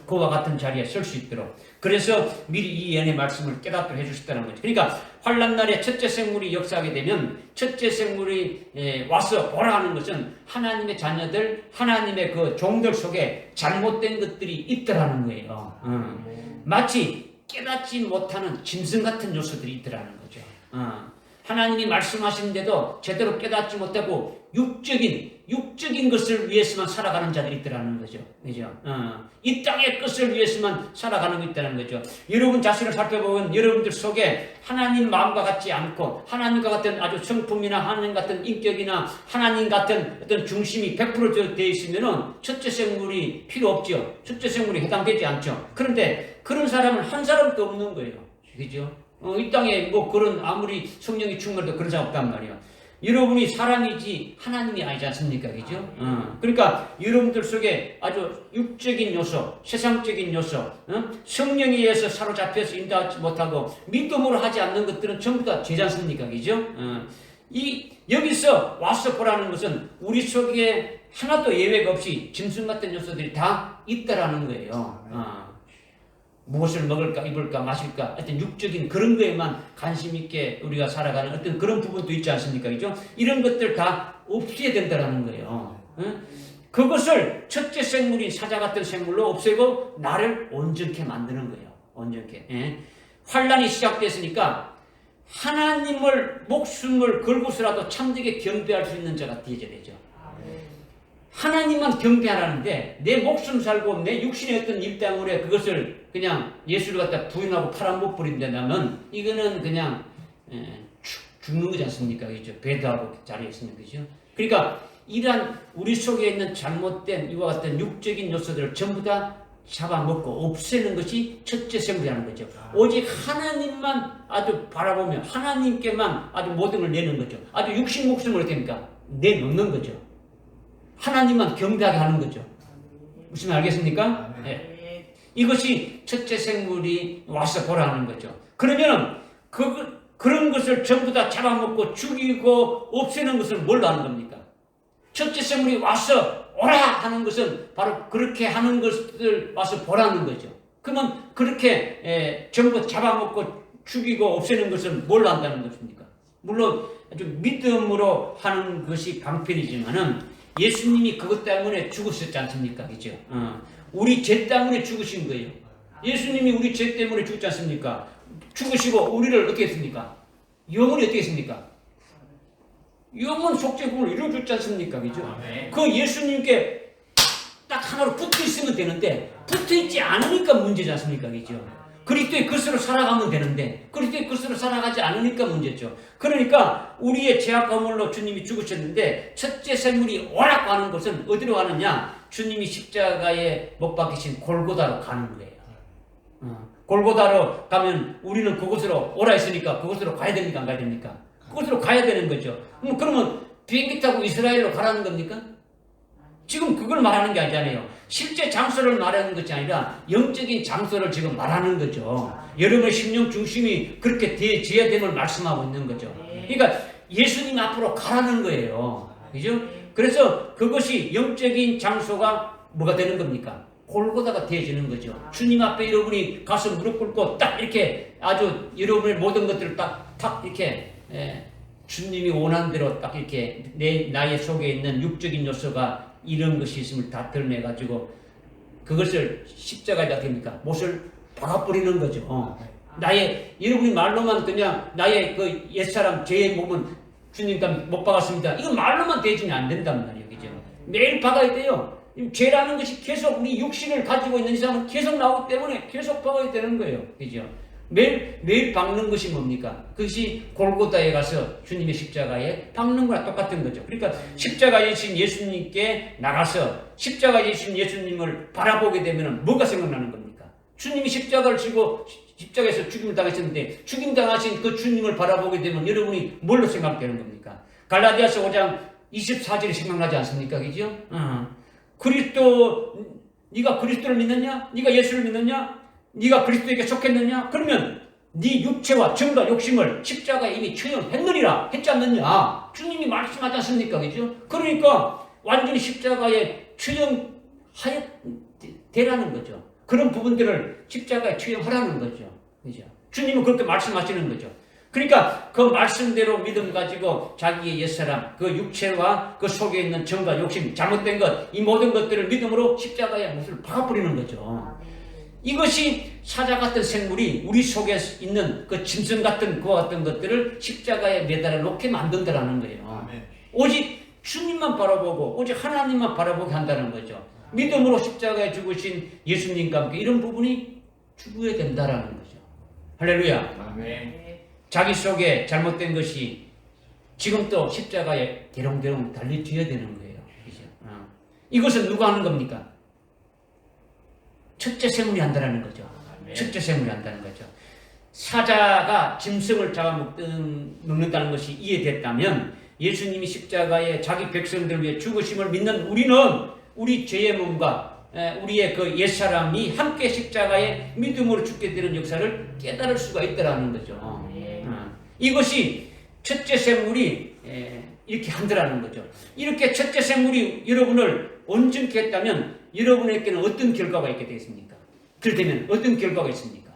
그와 같은 자리에 설 수 있도록. 그래서 미리 이 연의 말씀을 깨닫게 해주셨다는 거죠. 그러니까 환란 날에 첫째 생물이 역사하게 되면 첫째 생물이 와서 보라 하는 것은 하나님의 자녀들, 하나님의 그 종들 속에 잘못된 것들이 있더라는 거예요. 마치 깨닫지 못하는 짐승 같은 요소들이 있더라는 거죠. 하나님이 말씀하시는데도 제대로 깨닫지 못하고 육적인 것을 위해서만 살아가는 자들이 있더라는 거죠. 그죠? 이 땅의 것을 위해서만 살아가는 게 있다는 거죠. 여러분 자신을 살펴보면 여러분들 속에 하나님 마음과 같지 않고 하나님과 같은 아주 성품이나 하나님 같은 인격이나 하나님 같은 어떤 중심이 100% 되어 있으면은 첫째 생물이 필요 없죠. 첫째 생물이 해당되지 않죠. 그런데 그런 사람은 한 사람도 없는 거예요. 그죠? 이 땅에 뭐 그런 아무리 성령이 충만해도 그런 사람 없단 말이야. 여러분이 사람이지 하나님이 아니지 않습니까? 그죠? 그러니까 여러분들 속에 아주 육적인 요소, 세상적인 요소, 성령에 의해서 사로잡혀서 인도하지 못하고 믿음으로 하지 않는 것들은 전부 다 죄지 않습니까? 그죠? 여기서 와서 보라는 것은 우리 속에 하나도 예외가 없이 짐승 같은 요소들이 다 있다라는 거예요. 무엇을 먹을까, 입을까, 마실까, 어떤 육적인 그런 거에만 관심 있게 우리가 살아가는 어떤 그런 부분도 있지 않습니까? 그죠? 이런 것들 다 없애야 된다는 거예요. 그것을 첫째 생물인 사자 같은 생물로 없애고 나를 온전케 만드는 거예요. 온전케. 환란이 시작됐으니까 하나님을 목숨을 걸고서라도 참되게 경배할 수 있는 자가 되어야 되죠. 하나님만 경배하라는데 내 목숨 살고 내 육신의 어떤 일 때문에 그것을 그냥 예수를 갖다 부인하고 팔아 못 버린다면 이거는 그냥 죽는 거지 않습니까? 그죠? 배도하고 자리에 있으면 그죠? 그러니까 이러한 우리 속에 있는 잘못된 이와 같은 육적인 요소들을 전부 다 잡아먹고 없애는 것이 첫째 생물이라는 거죠. 오직 하나님만 아주 바라보며 하나님께만 아주 모든 걸 내는 거죠. 아주 육신 목숨을 어떻게 합니까? 내놓는 거죠. 하나님만 경배하게 하는 거죠. 무슨 말 알겠습니까? 네. 이것이 첫째 생물이 와서 보라는 거죠. 그러면 그런 것을 전부 다 잡아먹고 죽이고 없애는 것을 뭘로 하는 겁니까? 첫째 생물이 와서 오라 하는 것은 바로 그렇게 하는 것을 와서 보라는 거죠. 그러면 그렇게 전부 잡아먹고 죽이고 없애는 것은 뭘로 한다는 것입니까? 물론 아주 믿음으로 하는 것이 방편이지만은 예수님이 그것 때문에 죽으셨지 않습니까? 그죠? 우리 죄 때문에 죽으신 거예요. 예수님이 우리 죄 때문에 죽지 않습니까? 죽으시고 우리를 어떻게 했습니까? 영혼이 어떻게 했습니까? 영혼 속죄금을 이루어줬지 않습니까? 그죠? 그 예수님께 딱 하나로 붙어 있으면 되는데 붙어 있지 않으니까 문제지 않습니까? 그죠? 그리스도의 것으로 살아가면 되는데 그리스도의 것으로 살아가지 않으니까 문제죠. 그러니까 우리의 죄악 허물로 주님이 죽으셨는데 첫째 생물이 오라고 하는 것은 어디로 가느냐? 주님이 십자가에 못 박히신 골고다로 가는 거예요. 골고다로 가면 우리는 그곳으로 오라 했으니까 그곳으로 가야 됩니까? 안 가야 됩니까? 그곳으로 가야 되는 거죠. 그러면 비행기 타고 이스라엘로 가라는 겁니까? 지금 그걸 말하는 게 아니잖아요. 실제 장소를 말하는 것이 아니라 영적인 장소를 지금 말하는 거죠. 여러분의 심령 중심이 그렇게 되어야 됨을 말씀하고 있는 거죠. 그러니까 예수님 앞으로 가라는 거예요. 그죠? 그래서 그것이 영적인 장소가 뭐가 되는 겁니까? 골고다가 되어지는 거죠. 주님 앞에 여러분이 가서 무릎 꿇고 딱 이렇게 아주 여러분의 모든 것들을 딱 이렇게 주님이 원하는 대로 딱 이렇게 나의 속에 있는 육적인 요소가 이런 것이 있음을 다 드러내가지고 그것을 십자가에다 됩니까? 못을 박아버리는 거죠. 여러분이 말로만 그냥 나의 그 옛사람 죄의 몸은 주님과 못 박았습니다. 이건 말로만 대지면 안 된단 말이에요. 그죠? 매일 박아야 돼요. 죄라는 것이 계속 우리 육신을 가지고 있는 이상은 계속 나오기 때문에 계속 박아야 되는 거예요. 그죠? 매일 박는 것이 뭡니까? 그것이 골고다에 가서 주님의 십자가에 박는 거랑 똑같은 거죠. 그러니까 십자가에 계신 예수님께 나가서 십자가에 계신 예수님을 바라보게 되면 뭐가 생각나는 겁니까? 주님이 십자가를 지고 십자가에서 죽임을 당하셨는데 죽임 당하신 그 주님을 바라보게 되면 여러분이 뭘로 생각되는 겁니까? 갈라디아서 5장 24절이 생각나지 않습니까? 그죠? 네가 그리스도를 믿느냐? 네가 예수를 믿느냐? 네가 그리스도에게 속했느냐? 그러면 네 육체와 정과 욕심을 십자가에 이미 처형했느니라 했지 않느냐? 주님이 말씀하지 않습니까? 그죠? 그러니까 완전히 십자가에 처형하여 되라는 거죠. 그런 부분들을 십자가에 처형하라는 거죠. 그죠? 주님은 그렇게 말씀하시는 거죠. 그러니까 그 말씀대로 믿음 가지고 자기의 옛사람, 그 육체와 그 속에 있는 정과 욕심, 잘못된 것, 이 모든 것들을 믿음으로 십자가에 못을 박아버리는 거죠. 이것이 사자 같은 생물이 우리 속에 있는 그 짐승 같은 그와 같은 것들을 십자가에 매달아 놓게 만든다라는 거예요. 오직 주님만 바라보고 오직 하나님만 바라보게 한다는 거죠. 믿음으로 십자가에 죽으신 예수님과 함께 이런 부분이 죽어야 된다라는 거죠. 할렐루야. 아멘. 자기 속에 잘못된 것이 지금 또 십자가에 대롱대롱 달려져야 되는 거예요. 그죠? 이것은 누가 하는 겁니까? 첫째 생물이 한다는 거죠. 첫째 생물이 한다는 거죠. 사자가 짐승을 잡아먹는다는 것이 이해됐다면 예수님이 십자가에 자기 백성들을 위해 죽으심을 믿는 우리는 우리 죄의 몸과 우리의 그 옛사람이 함께 십자가에 믿음으로 죽게 되는 역사를 깨달을 수가 있다는 거죠. 이것이 첫째 생물이 이렇게 한다는 거죠. 이렇게 첫째 생물이 여러분을 온전케 했다면 여러분에게는 어떤 결과가 있게 되겠습니까? 그렇다면 어떤 결과가 있습니까?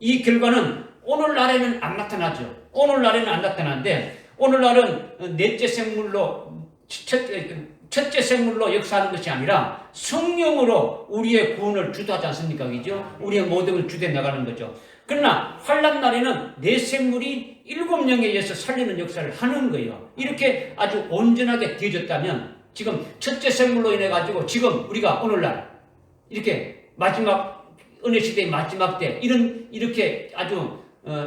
이 결과는 오늘날에는 안 나타나죠. 오늘날에는 안 나타나는데 오늘날은 넷째 생물로 첫째 생물로 역사하는 것이 아니라 성령으로 우리의 구원을 주도하지 않습니까? 그죠? 우리의 모든 걸 주도해 나가는 거죠. 그러나 환란 날에는 내 생물이 7명에 의해서 살리는 역사를 하는 거예요. 이렇게 아주 온전하게 되어졌다면 지금 첫째 생물로 인해 가지고 지금 우리가 오늘날 이렇게 마지막 은혜 시대의 마지막 때 이렇게 아주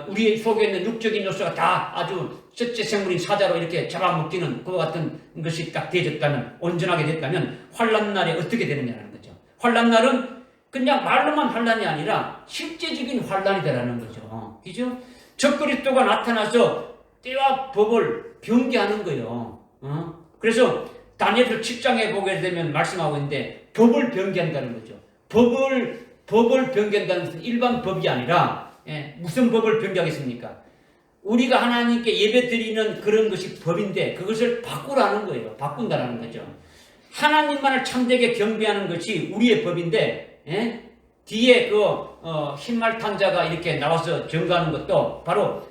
우리 속에 있는 육적인 요소가 다 아주 첫째 생물인 사자로 이렇게 잡아먹기는 그와 같은 것이 딱 되어졌다면, 온전하게 됐다면 환란 날에 어떻게 되느냐는 거죠. 환란 날은 그냥 말로만 환란이 아니라 실제적인 환란이다라는 거죠. 그죠? 적그리스도가 나타나서 때와 법을 변개하는 거예요. 그래서 다니엘서 7장에 보게 되면 말씀하고 있는데 법을 변개한다는 거죠. 법을 변개한다는 것은 일반 법이 아니라 무슨 법을 변개하겠습니까? 우리가 하나님께 예배 드리는 그런 것이 법인데 그것을 바꾸라는 거예요. 바꾼다라는 거죠. 하나님만을 참되게 경배하는 것이 우리의 법인데 뒤에 흰말 탄자가 이렇게 나와서 증거하는 것도 바로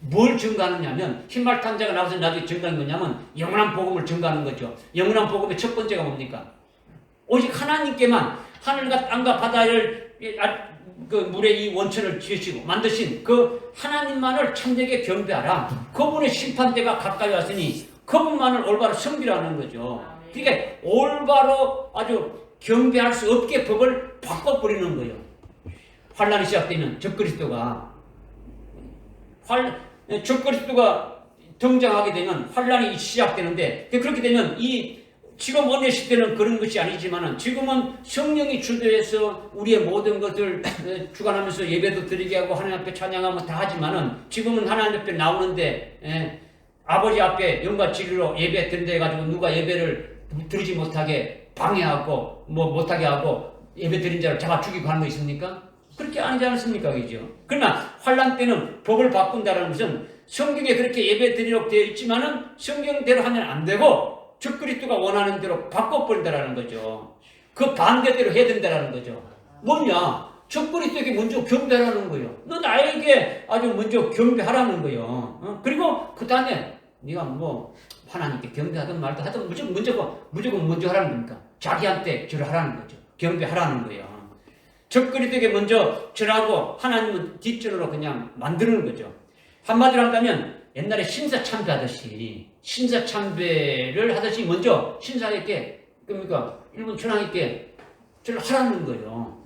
뭘 증거하느냐 하면, 흰말 탄자가 나와서 나중에 증거하는 거냐면 영원한 복음을 증거하는 거죠. 영원한 복음의 첫 번째가 뭡니까? 오직 하나님께만 하늘과 땅과 바다를 그 물의 이 원천을 지으시고 만드신 그 하나님만을 참되게 경배하라. 그분의 심판대가 가까이 왔으니 그분만을 올바로 섬기라는 거죠. 그러니까 올바로 아주 경배할 수 없게 법을 바꿔버리는 거예요. 환란이 시작되면 적그리스도가 등장하게 되면 환란이 시작되는데, 그렇게 되면 지금 어느 시대는 그런 것이 아니지만은 지금은 성령이 주도해서 우리의 모든 것을 주관하면서 예배도 드리게 하고 하나님 앞에 찬양하면 다 하지만은 지금은 하나님 앞에 나오는데 아버지 앞에 영과 진리로 예배 드린다 해가지고 누가 예배를 드리지 못하게 방해하고 못하게 하고 예배 드린 자를 잡아 죽이고 하는 거 있습니까? 그렇게 아니지 않습니까? 그죠? 그러나 환란 때는 법을 바꾼다는 것은 성경에 그렇게 예배 드리도록 되어 있지만은 성경대로 하면 안 되고 적그리스도가 원하는 대로 바꿔버린다는 거죠. 그 반대대로 해야 된다는 거죠. 뭐냐? 적그리스도에게 먼저 경배하라는 거예요. 너 나에게 아주 먼저 경배하라는 거예요. 그리고 그 다음에 네가 하나님께 경배하든 말든 하든 무조건 먼저 하라는 겁니까? 자기한테 절을 하라는 거죠. 경배하라는 거예요. 적그리스도에게 먼저 절하고 하나님은 뒷전으로 그냥 만드는 거죠. 한마디로 한다면 옛날에 신사참배를 하듯이 먼저 신사에게 일본 천황에게 절을 하라는 거예요.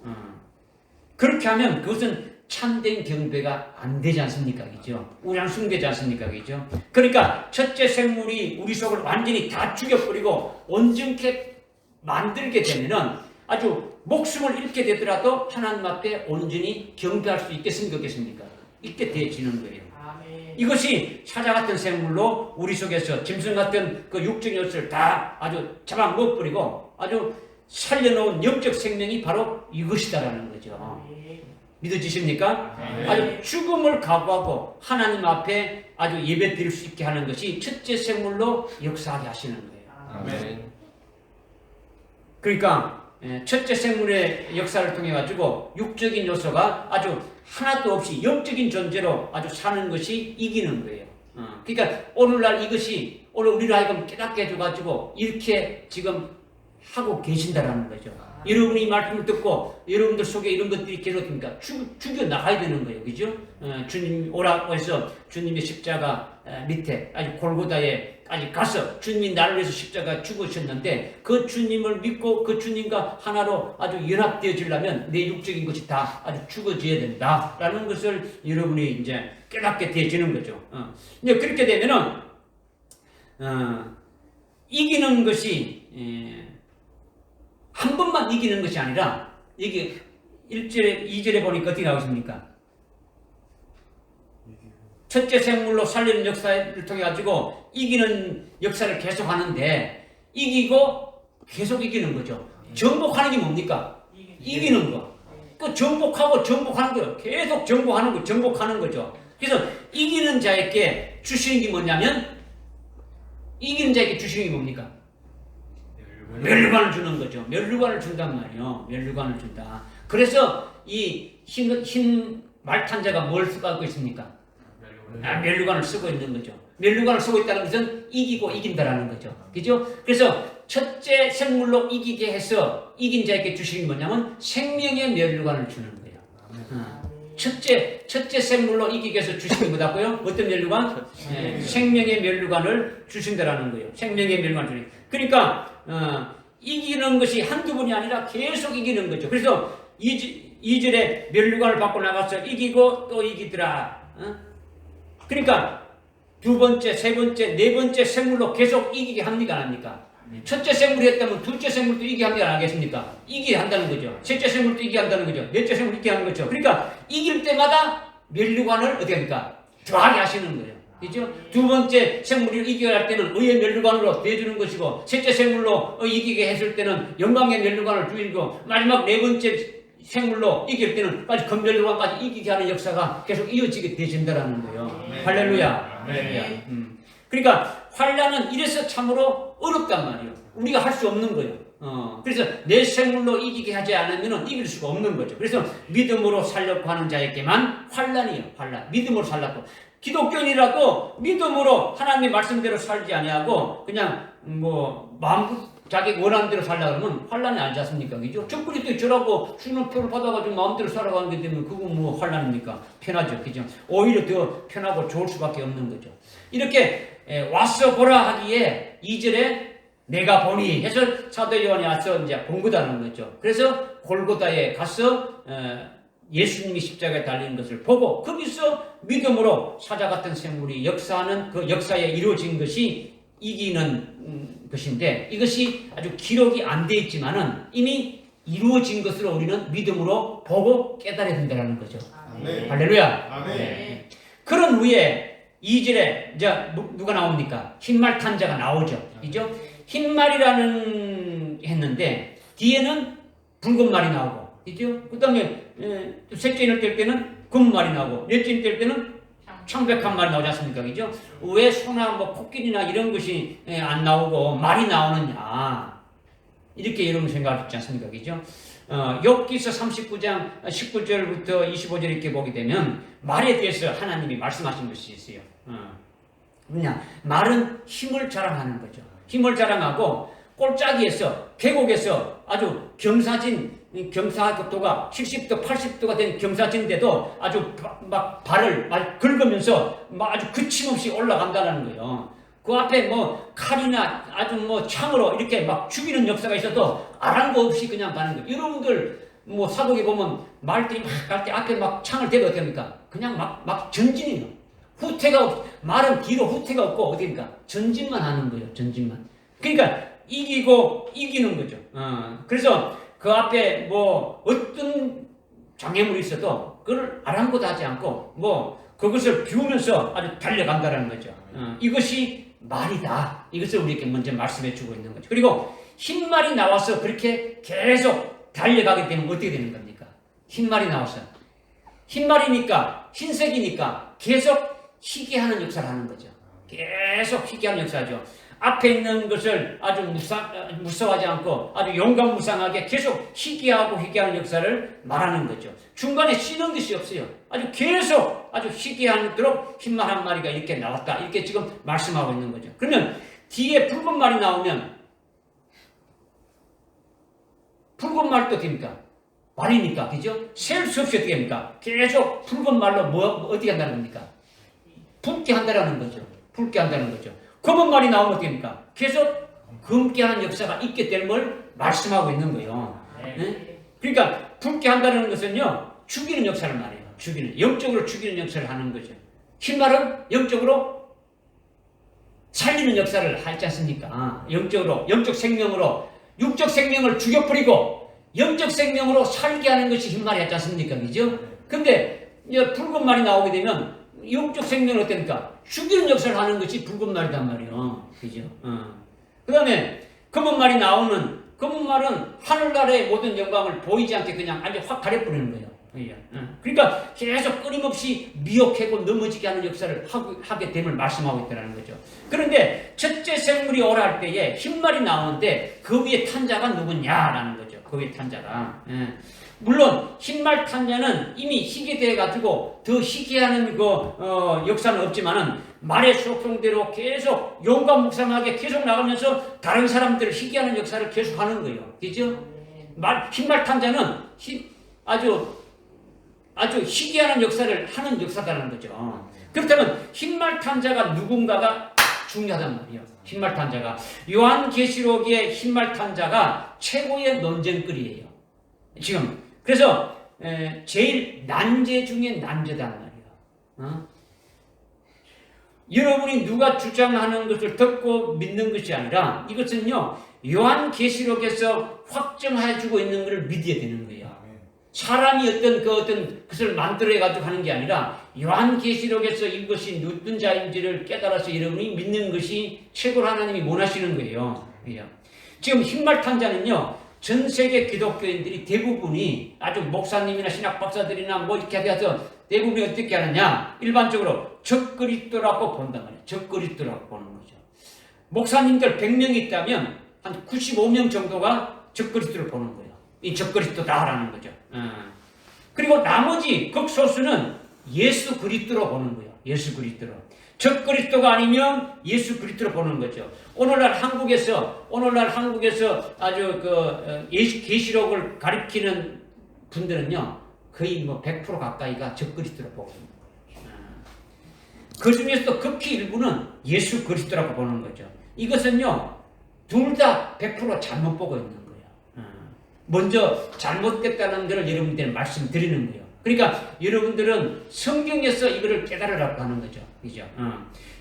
그렇게 하면 그것은 참된 경배가 안 되지 않습니까? 그죠? 우상 숭배지 않습니까? 그죠? 그러니까 첫째 생물이 우리 속을 완전히 다 죽여버리고 온전케 만들게 되면은 아주 목숨을 잃게 되더라도 하나님 앞에 온전히 경배할 수 있겠습니까? 없겠습니까? 이렇게 되어지는 거예요. 아멘. 이것이 사자 같은 생물로 우리 속에서 짐승 같은 그 육적인 것을 다 아주 잡아먹어버리고 아주 살려놓은 영적 생명이 바로 이것이다라는 거죠. 아멘. 믿어지십니까? 아멘. 아주 죽음을 각오하고 하나님 앞에 아주 예배 드릴 수 있게 하는 것이 첫째 생물로 역사하게 하시는 거예요. 아멘. 그러니까 첫째 생물의 역사를 통해 가지고 육적인 요소가 아주 하나도 없이 영적인 존재로 아주 사는 것이 이기는 거예요. 그러니까 오늘날 이것이 오늘 우리를 하여금 깨닫게 해줘가지고 이렇게 지금 하고 계신다라는 거죠. 여러분이 이 말씀을 듣고 여러분들 속에 이런 것들이 계속됩니까? 죽여 나가야 되는 거예요. 그죠? 주님 오라고 해서 주님의 십자가 밑에 아주 골고다에까지 가서 주님이 나를 위해서 십자가 죽으셨는데 그 주님을 믿고 그 주님과 하나로 아주 연합되어지려면 내 육적인 것이 다 아주 죽어져야 된다라는 것을 여러분이 이제 깨닫게 되어지는 거죠. 근데 그렇게 되면은 이기는 것이 한 번만 이기는 것이 아니라 이게 1절에 2절에 보니까 어떻게 나오십니까? 첫째 생물로 살리는 역사를 통해 가지고 이기는 역사를 계속 하는데 이기고 계속 이기는 거죠. 정복하는 게 뭡니까? 이기는 거. 그 정복하고 정복하는 거예요. 계속 정복하는 거죠. 그래서 이기는 자에게 주시는 게 뭐냐면 이기는 자에게 주시는 게 뭡니까? 멸류관을 주는 거죠. 멸류관을 준단 말이에요. 멸류관을 준다. 그래서 이 흰 말탄자가 뭘 갖고 있습니까? 멸류관을 쓰고 있는 거죠. 멸류관을 쓰고 있다는 것은 이기고 이긴다라는 거죠. 그죠? 그래서 첫째 생물로 이기게 해서 이긴 자에게 주시는 게 뭐냐면 생명의 멸류관을 주는 거예요. 첫째 생물로 이기게 해서 주시는 것 같고요. 어떤 면류관? 생명의 면류관을 주신다라는 거예요. 생명의 면류관을 주신. 그러니까 이기는 것이 한두 번이 아니라 계속 이기는 거죠. 그래서 2절에 면류관을 받고 나가서 이기고 또 이기더라. 그러니까 두 번째, 세 번째, 네 번째 생물로 계속 이기게 합니까? 안 합니까? 첫째 생물이 했다면 둘째 생물도 이기게 합니까? 안 하겠습니까? 이기게 한다는 거죠. 셋째 생물도 이기게 한다는 거죠. 넷째 생물도 이기게 하는 거죠. 그러니까 이길 때마다 면류관을 어떻게 합니까? 더하게 하시는 거예요. 그죠? 두 번째 생물을 이기게 할 때는 의의 면류관으로 대주는 것이고, 셋째 생물로 이기게 했을 때는 영광의 면류관을 주이고, 마지막 네 번째 생물로 이길 때는 까지 금면류관까지 이기게 하는 역사가 계속 이어지게 되신다라는 거예요. 할렐루야. 할렐루야. 그러니까 환란은 이래서 참으로 어렵단 말이에요. 우리가 할 수 없는 거예요. 그래서 내 생물로 이기게 하지 않으면 이길 수가 없는 거죠. 그래서 믿음으로 살려고 하는 자에게만 환란이에요. 환란. 믿음으로 살라고. 기독교인이라도 믿음으로 하나님의 말씀대로 살지 아니하고 그냥 자기 원하는 대로 살려고 하면 환란이 아니지 않습니까? 그죠? 적군이 또 저라고 수능표를 받아가지고 마음대로 살아가는 게 되면 그건 뭐 환란입니까? 편하죠. 그죠? 오히려 더 편하고 좋을 수밖에 없는 거죠. 이렇게 와서 보라 하기에 2절에 내가 보니 해서 사도 요한이 와서 이제 본 거다는 거죠. 그래서 골고다에 가서 예수님이 십자가에 달린 것을 보고 거기서 믿음으로 사자 같은 생물이 역사하는 그 역사에 이루어진 것이 이기는 것인데 이것이 아주 기록이 안 돼 있지만은 이미 이루어진 것으로 우리는 믿음으로 보고 깨달아야 된다는 거죠. 아멘. 할렐루야. 아멘. 네. 그런 후에 2절에 이제 누가 나옵니까? 흰말 탄 자가 나오죠. 그죠? 흰말이라는 했는데 뒤에는 붉은 말이 나오고, 그죠? 그 다음에 셋째인을 뗄 때는 검은 말이 나오고, 넷째인을 뗄 때는 창백한 말이 나오지 않습니까? 그죠? 왜 소나 코끼리나 이런 것이 안 나오고 말이 나오느냐? 이렇게 여러분 생각하지 않습니까? 그죠? 욥기서 39장 19절부터 25절 이렇게 보게 되면 말에 대해서 하나님이 말씀하신 것이 있어요. 그냥 말은 힘을 자랑하는 거죠. 힘을 자랑하고 꼴짜기에서 계곡에서 아주 경사도가 70도 80도가 된 경사진인데도 아주 막 발을 긁으면서 아주 거침없이 올라간다는 거예요. 그 앞에 칼이나 아주 창으로 이렇게 막 죽이는 역사가 있어도 아랑거 없이 그냥 가는 거예요. 여러분들 사독에 보면 말들이 막 갈 때 앞에 막 창을 대도 어떻게 합니까? 그냥 막 전진이에요. 말은 뒤로 후퇴가 없고 어디입니까? 전진만 하는 거예요. 전진만. 그러니까 이기고 이기는 거죠. 그래서 그 앞에 어떤 장애물이 있어도 그걸 아랑곳하지 않고 그것을 비우면서 아주 달려간다는 거죠. 이것이 말이다. 이것을 우리에게 먼저 말씀해 주고 있는 거죠. 그리고 흰말이 나와서 그렇게 계속 달려가게 되면 어떻게 되는 겁니까? 흰말이 나와서. 흰말이니까, 흰색이니까 계속 희귀하는 역사를 하는 거죠. 계속 희귀하는 역사죠. 앞에 있는 것을 아주 무서워하지 않고 아주 용감무상하게 계속 희귀하는 역사를 말하는 거죠. 중간에 쉬는 것이 없어요. 아주 계속 아주 희귀하도록 흰말 한 마리가 이렇게 나왔다. 이렇게 지금 말씀하고 있는 거죠. 그러면 뒤에 붉은 말이 나오면 붉은 말도 됩니까? 말이니까, 그죠? 셀 수 없이 어떻게 합니까? 계속 붉은 말로 어떻게 한다는 겁니까? 붉게 한다는 거죠. 붉게 한다는 거죠. 검은 말이 나오면 어떻게 합니까? 계속 검게 하는 역사가 있게 될 걸 말씀하고 있는 거예요. 네? 그러니까 붉게 한다는 것은요, 죽이는 역사를 말해요. 영적으로 죽이는 역사를 하는 거죠. 흰말은 영적으로 살리는 역사를 하지 않습니까? 영적 생명으로 육적 생명을 죽여버리고 영적 생명으로 살게 하는 것이 흰말이 하지 않습니까? 그죠? 근데 이제 붉은 말이 나오게 되면 영적 생명은 어떻습니까? 죽이는 역사를 하는 것이 붉은 말이단 말이에요. 그죠? 그 다음에 검은 말이 나오는, 검은 말은 하늘나라의 모든 영광을 보이지 않게 그냥 아주 확 가려버리는 거예요. 그러니까 계속 끊임없이 미혹하고 넘어지게 하는 역사를 하게 됨을 말씀하고 있다는 거죠. 그런데 첫째 생물이 오라 할 때에 흰말이 나오는데 그 위에 탄 자가 누구냐라는 거죠. 그 위에 탄 자가. 물론 흰말 탄 자는 이미 희귀되어 가지고 더 희귀하는 역사는 없지만은 말의 속성대로 계속 용감무상하게 계속 나가면서 다른 사람들을 희귀하는 역사를 계속 하는 거예요. 그죠? 흰말 탄 자는 아주 아주 희귀한 역사를 하는 역사다라는 거죠. 그렇다면 흰말탄 자가 누군가가 중요하단 말이에요. 흰말탄 자가. 요한계시록의 흰말탄 자가 최고의 논쟁거리예요. 지금. 그래서 제일 난제 중에 난제단 말이에요. 여러분이 누가 주장하는 것을 듣고 믿는 것이 아니라 이것은요, 요한계시록에서 확정해주고 있는 것을 믿어야 되는 거예요. 사람이 어떤 것을 만들어가지고 하는 게 아니라 요한계시록에서 이것이 어떤 자인지를 깨달아서 여러분이 믿는 것이 최고로 하나님이 원하시는 거예요. 지금 흰말탄 자는요, 전 세계 기독교인들이 대부분이 아주 목사님이나 신학 박사들이나 뭐 이렇게 해서 대부분이 어떻게 하느냐, 일반적으로 적그리스도라고 본단 말이에요. 적그리스도라고 보는 거죠. 목사님들 100명이 있다면 한 95명 정도가 적그리스도를 보는 거예요. 이 적그리스도다라는 거죠. 그리고 나머지 극소수는 예수 그리스도로 보는 거예요. 예수 그리스도로. 적그리스도가 아니면 예수 그리스도로 보는 거죠. 오늘날 한국에서 아주 계시록을 가리키는 분들은요, 거의 뭐 100% 가까이가 적그리스도로 보고 있는 거예요. 그 중에서도 극히 일부는 예수 그리스도라고 보는 거죠. 이것은요, 둘 다 100% 잘못 보고 있는 거예요. 먼저 잘못됐다는 것을 여러분들한테 말씀드리는 거예요. 그러니까 여러분들은 성경에서 이거를 깨달으라고 하는 거죠. 그죠?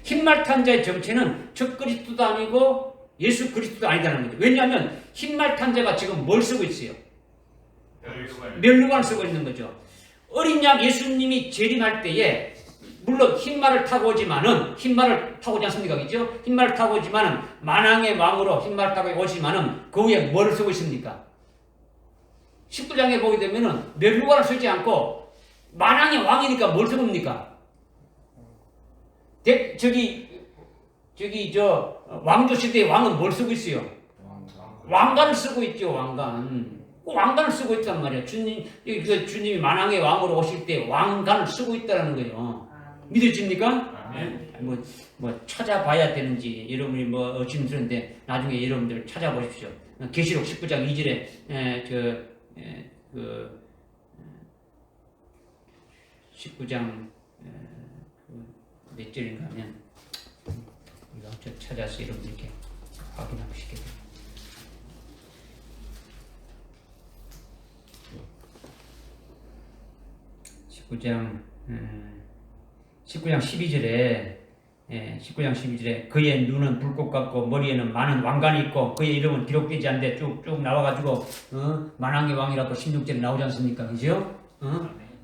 흰말탄 자의 정체는 적그리스도도 아니고 예수 그리스도도 아니다는 거죠. 왜냐하면 흰말탄 자가 지금 뭘 쓰고 있어요? 멸류관을 쓰고 있는 거죠. 어린 양 예수님이 재림할 때에 물론 흰말을 타고 오지만은 흰말을 타고 오지 않습니까? 그죠? 흰말을 타고 오지만은 만왕의 왕으로 흰말을 타고 오지만은 그 위에 뭐를 쓰고 있습니까? 19장에 보게 되면은 멸류관을 쓰지 않고 만왕의 왕이니까 뭘 쓰고 있습니까? 왕조 시대의 왕은 뭘 쓰고 있어요? 왕관을 쓰고 있죠. 왕관을 쓰고 있단 말이에요. 주님이 만왕의 왕으로 오실 때 왕관을 쓰고 있다는 거예요. 믿어집니까? 뭐 찾아봐야 되는지 여러분이 뭐 의심스러운데 나중에 여러분들 찾아보십시오. 계시록 19장 2절에 19장 몇 절인가 하면 이거 찾아서 여러분들 이렇게 확인하시게 됩니다. 19장 12절에 그의 눈은 불꽃 같고 머리에는 많은 왕관이 있고 그의 이름은 기록되지 않는데 쭉쭉 나와가지고 만왕의 왕이라고 16절에 나오지 않습니까? 그죠?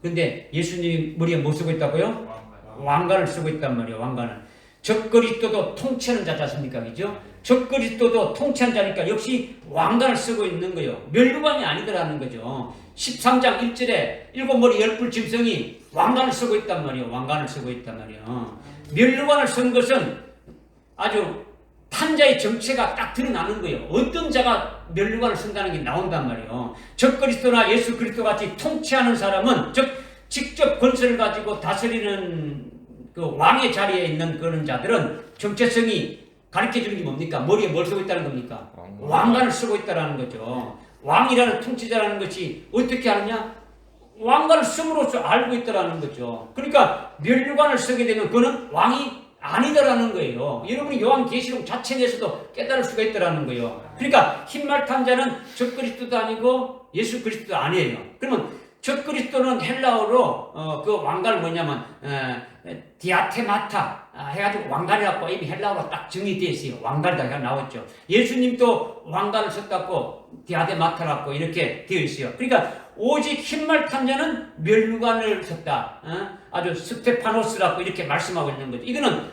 근데 예수님이 머리에 뭐 쓰고 있다고요? 왕관을 쓰고 있단 말이에요. 왕관을. 적그리스도도 통치하는 자지 않습니까? 그죠? 적그리스도도 통치하는 자니까 역시 왕관을 쓰고 있는 거예요. 멸류관이 아니더라는 거죠. 13장 1절에 7머리 10뿔 짐승이 왕관을 쓰고 있단 말이에요. 왕관을 쓰고 있단 말이에요. 멸류관을 쓴 것은 아주 탄자의 정체가 딱 드러나는 거예요. 어떤 자가 멸류관을 쓴다는 게 나온단 말이에요. 적그리스도나 예수 그리스도 같이 통치하는 사람은 즉 직접 권세를 가지고 다스리는 그 왕의 자리에 있는 그런 자들은 정체성이 가르쳐주는 게 뭡니까? 머리에 뭘 쓰고 있다는 겁니까? 왕관을 쓰고 있다는 거죠. 왕이라는 통치자라는 것이 어떻게 하느냐? 왕관을 쓰므로써 알고 있다는 거죠. 그러니까 멸류관을 쓰게 되면 그는 왕이 아니더라는 거예요. 여러분이 요한계시록 자체 내에서도 깨달을 수가 있다는 거예요. 그러니까 흰말탄 자는 적그리스도도 아니고 예수 그리스도도 아니에요. 그러면 적그리스도는 헬라어로 그 왕관을 뭐냐면 디아테마타 해가지고 왕관이라고 이미 헬라어로 딱 정의되어 있어요. 왕관이다 나왔죠. 예수님도 왕관을 썼다고 디아테마타라고 이렇게 되어 있어요. 그러니까 오직 흰말탄 자는 멸류관을 썼다. 아주 스테파노스라고 이렇게 말씀하고 있는 거죠. 이거는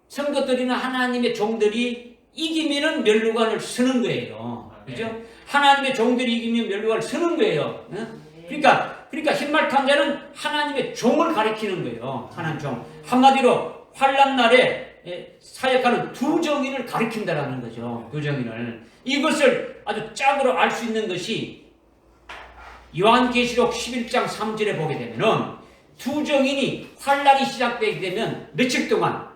성도들이나 하나님의 종들이 이기면은 멸류관을 쓰는 거예요. 그죠? 하나님의 종들이 이기면 멸류관을 쓰는 거예요. 그러니까 흰말탄 자는 하나님의 종을 가리키는 거예요. 하나님 종. 한마디로 환난 날에 사역하는 두 정인을 가리킨다라는 거죠. 두 정인을. 이것을 아주 짝으로 알 수 있는 것이 요한계시록 11장 3절에 보게 되면은 두 정인이 환난이 시작되게 되면 며칠 동안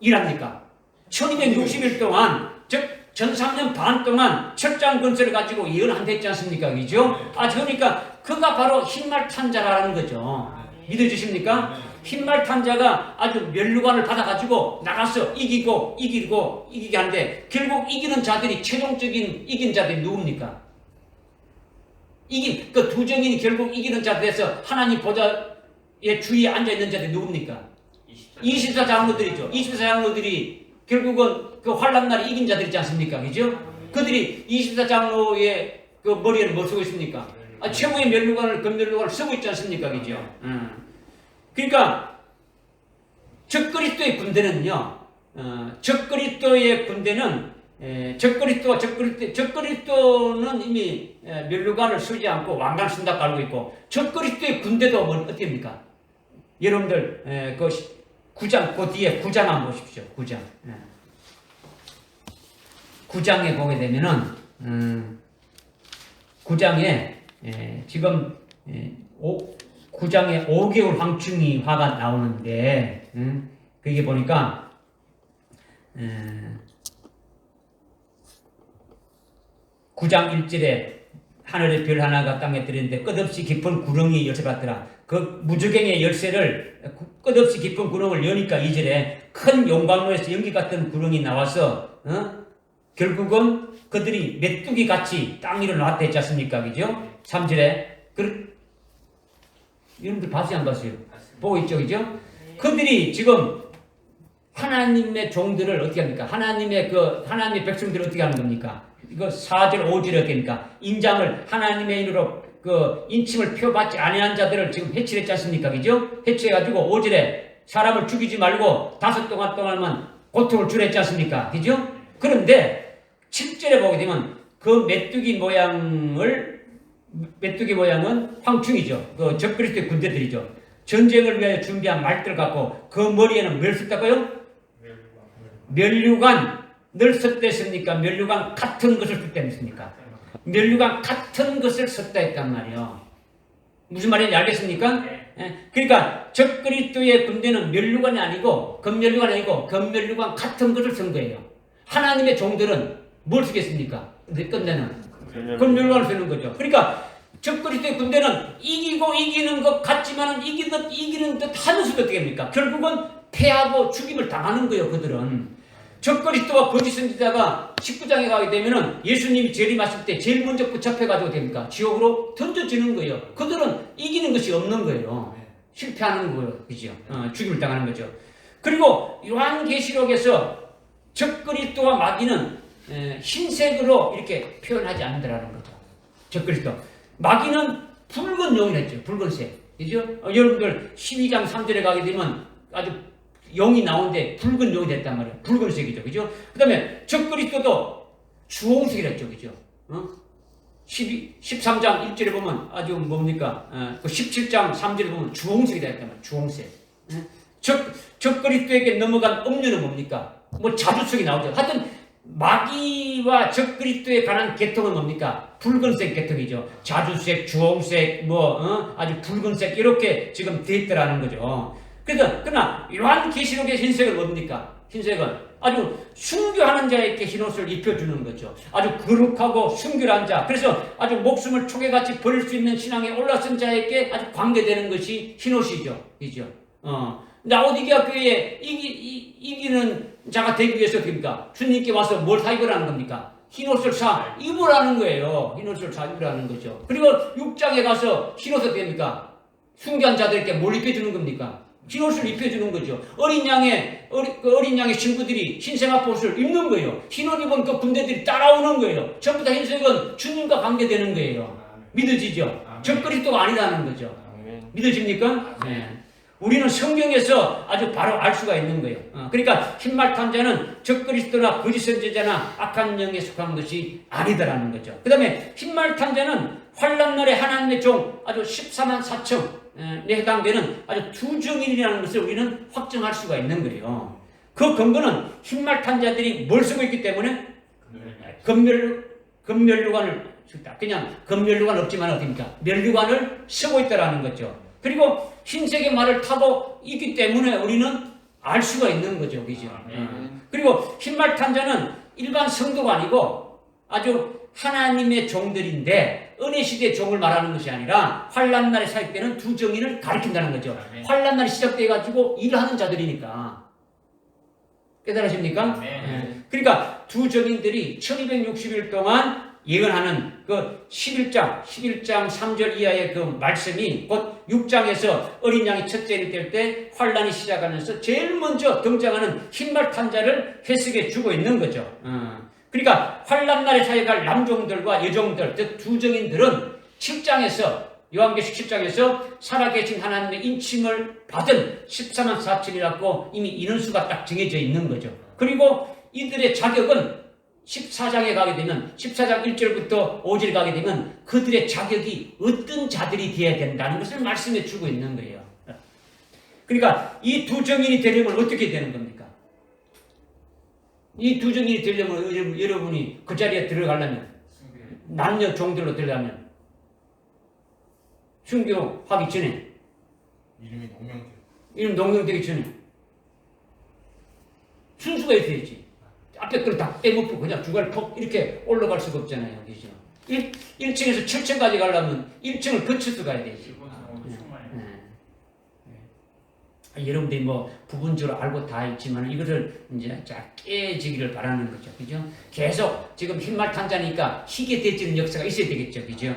일합니까? 1260일 동안, 즉 전 3년 반 동안 철장 건설을 가지고 예언한다 했지 않습니까? 그죠? 그러니까 그가 바로 흰말 탄자라는 거죠. 믿어주십니까? 흰말 탄자가 아주 면류관을 받아가지고 나가서 이기게 하는데 결국 이기는 자들이 최종적인 이긴 자들이 누굽니까? 그 두 정인이 결국 이기는 자들에서 하나님 보좌의 주위에 앉아있는 자들이 누굽니까? 24 장로들이죠. 24 장로들이 결국은 그 환란날에 이긴 자들이지 않습니까? 그죠? 그들이 24 장로의 그 머리에는 뭐 쓰고 있습니까? 최고의 면류관을, 금면류관을 쓰고 있지 않습니까? 그죠? 그러니까 적그리스도의 군대는요, 적그리스도의 군대는 적그리스도는 이미 면류관을 쓰지 않고 왕관 쓴다고 알고 있고, 적그리스도의 군대도 어떻게 합니까? 여러분들 그 9장, 그 뒤에 9장 한번 보십시오. 9장. 9장에 보게 되면은 9장에 지금 9장에 5개월 황충이 화가 나오는데 그게 보니까 9장 1절에 하늘의 별 하나가 땅에 들었는데 끝없이 깊은 구렁이 열쇠 받더라. 그 무저갱의 열쇠를 끝없이 깊은 구렁을 여니까 2절에 큰 용광로에서 연기 같은 구렁이 나와서 결국은 그들이 메뚜기 같이 땅 위로 나왔다 했지 않습니까? 그죠? 3절에 여러분들 봤어요? 안 봤어요? 보고 있죠? 그죠? 그들이 지금 하나님의 종들을 어떻게 합니까? 하나님의 백성들을 어떻게 하는 겁니까? 이거 4절, 5절에 어떻게 합니까? 인장을 하나님의 인으로 인침을 표받지 아니한 자들을 지금 해치를 했지 않습니까? 그죠? 해치해가지고 5절에 사람을 죽이지 말고 5 동안만 고통을 주랬지 않습니까? 그죠? 그런데 7절에 보게 되면 그 메뚜기 모양은 황충이죠. 그 적그리스도의 군대들이죠. 전쟁을 위하여 준비한 말들 같고 그 머리에는 뭘 썼다고요? 면류관. 늘 썼다 했습니까? 면류관 같은 것을 썼다 했습니까? 면류관 같은 것을 썼다 했단 말이에요. 무슨 말인지 알겠습니까? 그러니까 적그리스도의 군대는 면류관이 아니고 금면류관이 아니고 금면류관 같은 것을 쓴 거예요. 하나님의 종들은 뭘 쓰겠습니까? 끝내는 금면류관을 쓰는 거죠. 그러니까 적그리스도의 군대는 이기는 것 같지만 이기는 듯 하면서도 어떻게 합니까? 결국은 패하고 죽임을 당하는 거예요. 그들은. 적그리스도와 거짓 선지자가 19장에 가게 되면은 예수님이 재림하실 때 제일 먼저 붙잡혀가지고 됩니까? 지옥으로 던져지는 거예요. 그들은 이기는 것이 없는 거예요. 실패하는 거예요. 그죠? 죽임을 당하는 거죠. 그리고 요한계시록에서 적그리스도와 마귀는 흰색으로 이렇게 표현하지 않는다라는 거죠. 적그리스도. 마귀는 붉은 용이라 했죠. 붉은색. 그죠? 여러분들 12장 3절에 가게 되면 아주 용이 나오는데 붉은 용이 됐단 말이에요. 붉은색이죠. 그죠? 그 다음에 적그리스도도 주홍색이라 했죠. 그죠? 13장 1절에 보면 아주 뭡니까? 그 17장 3절에 보면 주홍색이라 했단 말이에요. 주홍색. 적그리스도에게 넘어간 음료는 뭡니까? 뭐 자주색이 나오죠. 하여튼 마귀와 적그리스도에 관한 계통은 뭡니까? 붉은색 계통이죠. 자주색, 주홍색, 아주 붉은색 이렇게 지금 돼 있더라는 거죠. 그러나 요한계시록의 흰색은 뭡니까? 흰색은 아주 순교하는 자에게 흰옷을 입혀주는 거죠. 아주 거룩하고 순결한 자. 그래서 아주 목숨을 초계같이 버릴 수 있는 신앙에 올라선 자에게 아주 관계되는 것이 흰옷이죠. 그죠? 라오디게아 교회에 이기는 자가 되기 위해서 어떻습니까? 주님께 와서 뭘 사 입으라는 겁니까? 흰옷을 사 입으라는 거예요. 흰옷을 사 입으라는 거죠. 그리고 6장에 가서 흰옷을 어떻게 합니까? 순교한 자들에게 뭘 입혀주는 겁니까? 흰옷을 입혀주는 거죠. 어린 양의 신부들이 흰색 옷을 입는 거예요. 흰옷 입은 그 군대들이 따라오는 거예요. 전부 다 흰색은 주님과 관계되는 거예요. 믿어지죠? 적그리스도가 아니라는 거죠. 믿어집니까? 네. 우리는 성경에서 아주 바로 알 수가 있는 거예요. 그러니까 흰말 탄자는 적그리스도나 거짓 선지자나 악한 영에 속한 것이 아니다라는 거죠. 그 다음에 흰말 탄자는 환란날에 하나님의 종 아주 14만 4천에 해당되는 아주 두 정인이라는 것을 우리는 확정할 수가 있는 거예요. 그 근거는 흰말 탄자들이 뭘 쓰고 있기 때문에 금면류관을 썼다. 그냥 금면류관 없지만 어딥니까? 면류관을 쓰고 있다라는 거죠. 그리고 흰색의 말을 타고 있기 때문에 우리는 알 수가 있는 거죠. 그죠? 그리고 흰말 탄자는 일반 성도가 아니고 아주 하나님의 종들인데 은혜 시대의 종을 말하는 것이 아니라 환난 날에 사역되는 두 정인을 가리킨다는 거죠. 환난 날이 시작돼 가지고 일하는 자들이니까. 깨달으십니까? 네. 그러니까 두 정인들이 1260일 동안 예언하는 그 11장 3절 이하의 그 말씀이 곧 6장에서 어린 양이 첫째 일이 될 때 환란이 시작하면서 제일 먼저 등장하는 흰말 탄자를 해석해 주고 있는 거죠. 그러니까 환란 날에 사역할 남종들과 여종들, 즉 두 정인들은 7장에서 요한계시록 7장에서 살아계신 하나님의 인침을 받은 14만 4천이라고 이미 인원수가 딱 정해져 있는 거죠. 그리고 이들의 자격은 14장에 가게 되면 14장 1절부터 5절 가게 되면 그들의 자격이 어떤 자들이 되어야 된다는 것을 말씀해 주고 있는 거예요. 그러니까 이 두 정인이 되려면 어떻게 되는 겁니까? 이 두 정인이 되려면 여러분이 그 자리에 들어가려면 남녀 종들로 들어가면 순교하기 전에 이름 농명되기 전에 순수가 있어야지. 앞에 걸 다 빼먹고 그냥 중간에 퍽 이렇게 올라갈 수가 없잖아요. 그죠? 1층에서 7층까지 가려면 1층을 거쳐서 가야 되지. 여러분들이 뭐 부분적으로 알고 다 있지만 이거를 이제 잘 깨지기를 바라는 거죠. 그죠? 계속 지금 흰말 탄자니까 희게 되지는 역사가 있어야 되겠죠. 그죠?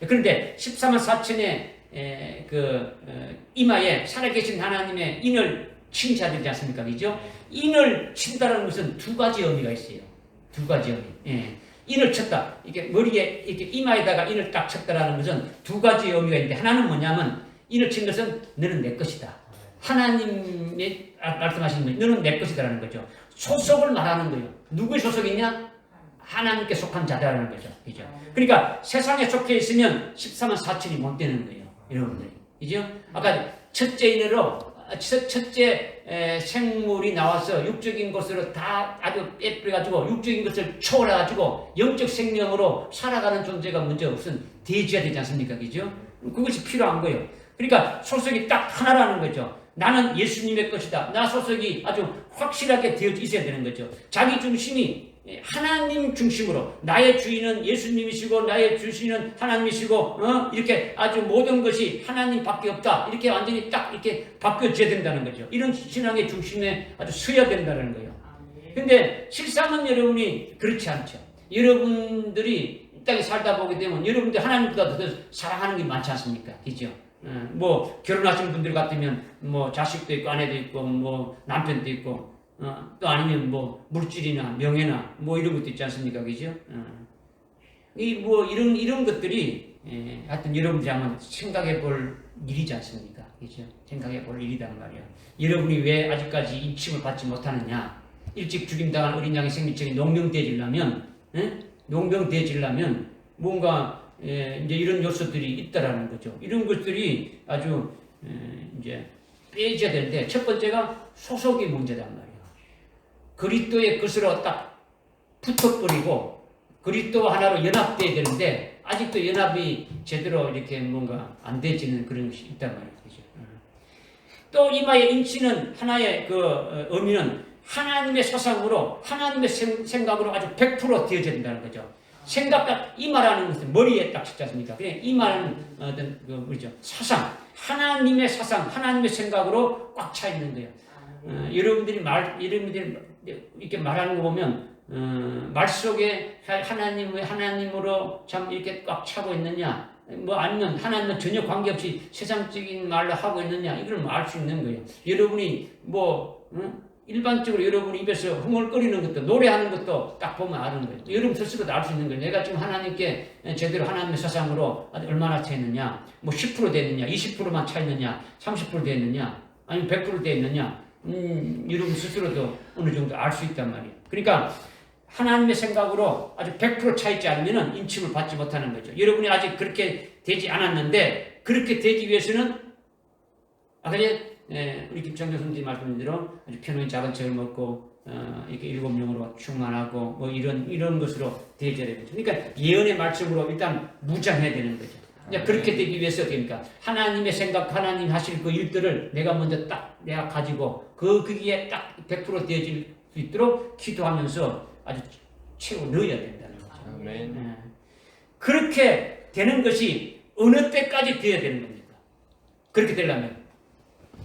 그런데 14만 4천의 이마에 살아계신 하나님의 인을 친 자들이지 않습니까? 그죠? 인을 친다는 것은 두 가지 의미가 있어요. 두 가지 의미. 인을 쳤다. 이게 머리에, 이렇게 이마에다가 인을 딱 쳤다라는 것은 두 가지 의미가 있는데 하나는 뭐냐면 인을 친 것은 너는 내 것이다. 하나님이 말씀하시는 거예요. 너는 내 것이다라는 거죠. 소속을 말하는 거예요. 누구의 소속이냐? 하나님께 속한 자다라는 거죠. 그죠? 그러니까 세상에 속해 있으면 14만 4천이 못 되는 거예요. 여러분들이. 그죠? 아까 첫째 인으로 첫째 생물이 나와서 육적인 것으로 다 아주 빼버려가지고 육적인 것을 초월해가지고 영적 생명으로 살아가는 존재가 먼저 우선 되어야 되지 않습니까? 그죠? 그것이 필요한 거예요. 그러니까 소속이 딱 하나라는 거죠. 나는 예수님의 것이다. 나 소속이 아주 확실하게 되어져 있어야 되는 거죠. 자기 중심이 하나님 중심으로 나의 주인은 예수님이시고 나의 주신은 하나님이시고 이렇게 아주 모든 것이 하나님밖에 없다. 이렇게 완전히 딱 이렇게 바뀌어져야 된다는 거죠. 이런 신앙의 중심에 아주 서야 된다는 거예요. 근데 실상은 여러분이 그렇지 않죠. 여러분들이 이 땅에 살다 보게 되면 여러분들 하나님보다 더 사랑하는 게 많지 않습니까? 그죠? 뭐 결혼하신 분들 같으면 뭐 자식도 있고 아내도 있고 뭐 남편도 있고 또 아니면 뭐 물질이나 명예나 뭐 이런 것도 있지 않습니까? 그죠? 이 뭐 이런 것들이 하여튼 여러분들이 한번 생각해 볼 일이지 않습니까? 그죠? 생각해 볼 일이단 말이야. 여러분이 왜 아직까지 인침을 받지 못하느냐? 일찍 죽임당한 어린 양의 생명체가 농병되어지려면 뭔가 이제 이런 요소들이 있다라는 거죠. 이런 것들이 아주 이제 빼져야 되는데 첫 번째가 소속이 문제단 말이에요. 그리스도의 것으로 딱 붙어버리고 그리스도 하나로 연합돼야 되는데 아직도 연합이 제대로 이렇게 뭔가 안 되지는 그런 것이 있단 말이에요. 또 이마에 인치는 하나의 그 의미는 하나님의 사상으로 하나님의 생각으로 아주 100% 되어져야 된다는 거죠. 생각과 이마라는 것은 머리에 딱 찍지 않습니까? 이마는 어떤 그 뭐죠? 사상, 하나님의 사상, 하나님의 생각으로 꽉 차 있는 거예요. 여러분들이 이렇게 말하는 거 보면 말 속에 하나님으로 참 이렇게 꽉 차고 있느냐, 뭐 아니면 하나님과 전혀 관계없이 세상적인 말로 하고 있느냐 이걸 알 수 있는 거예요. 여러분이 뭐 일반적으로 여러분 입에서 흥얼거리는 것도 노래하는 것도 딱 보면 아는 거예요. 여러분 스스로도 알 수 있는 거예요. 내가 지금 하나님께 제대로 하나님의 사상으로 얼마나 차 있느냐, 뭐 10% 되느냐, 20%만 차 있느냐, 30% 되느냐, 아니면 100% 되 있느냐, 여러분 스스로도 어느 정도 알 수 있단 말이에요. 그러니까 하나님의 생각으로 아주 100% 차 있지 않으면 인침을 받지 못하는 거죠. 여러분이 아직 그렇게 되지 않았는데 그렇게 되기 위해서는 아까 우리 김창조 선생님 말씀인 대로 아주 편안히 작은 책을 먹고 이렇게 7명으로 충만하고 뭐 이런 것으로 되어져야 되겠죠. 그러니까 예언의 말씀으로 일단 무장해야 되는 거죠. 그렇게 되기 위해서 그러니까 하나님의 생각, 하나님 하실 그 일들을 내가 먼저 딱 내가 가지고 거기에 딱 100% 되어질 수 있도록 기도하면서 아주 채워 넣어야 된다는 거죠. 아멘. 예. 그렇게 되는 것이 어느 때까지 되어야 되는 겁니까? 그렇게 되려면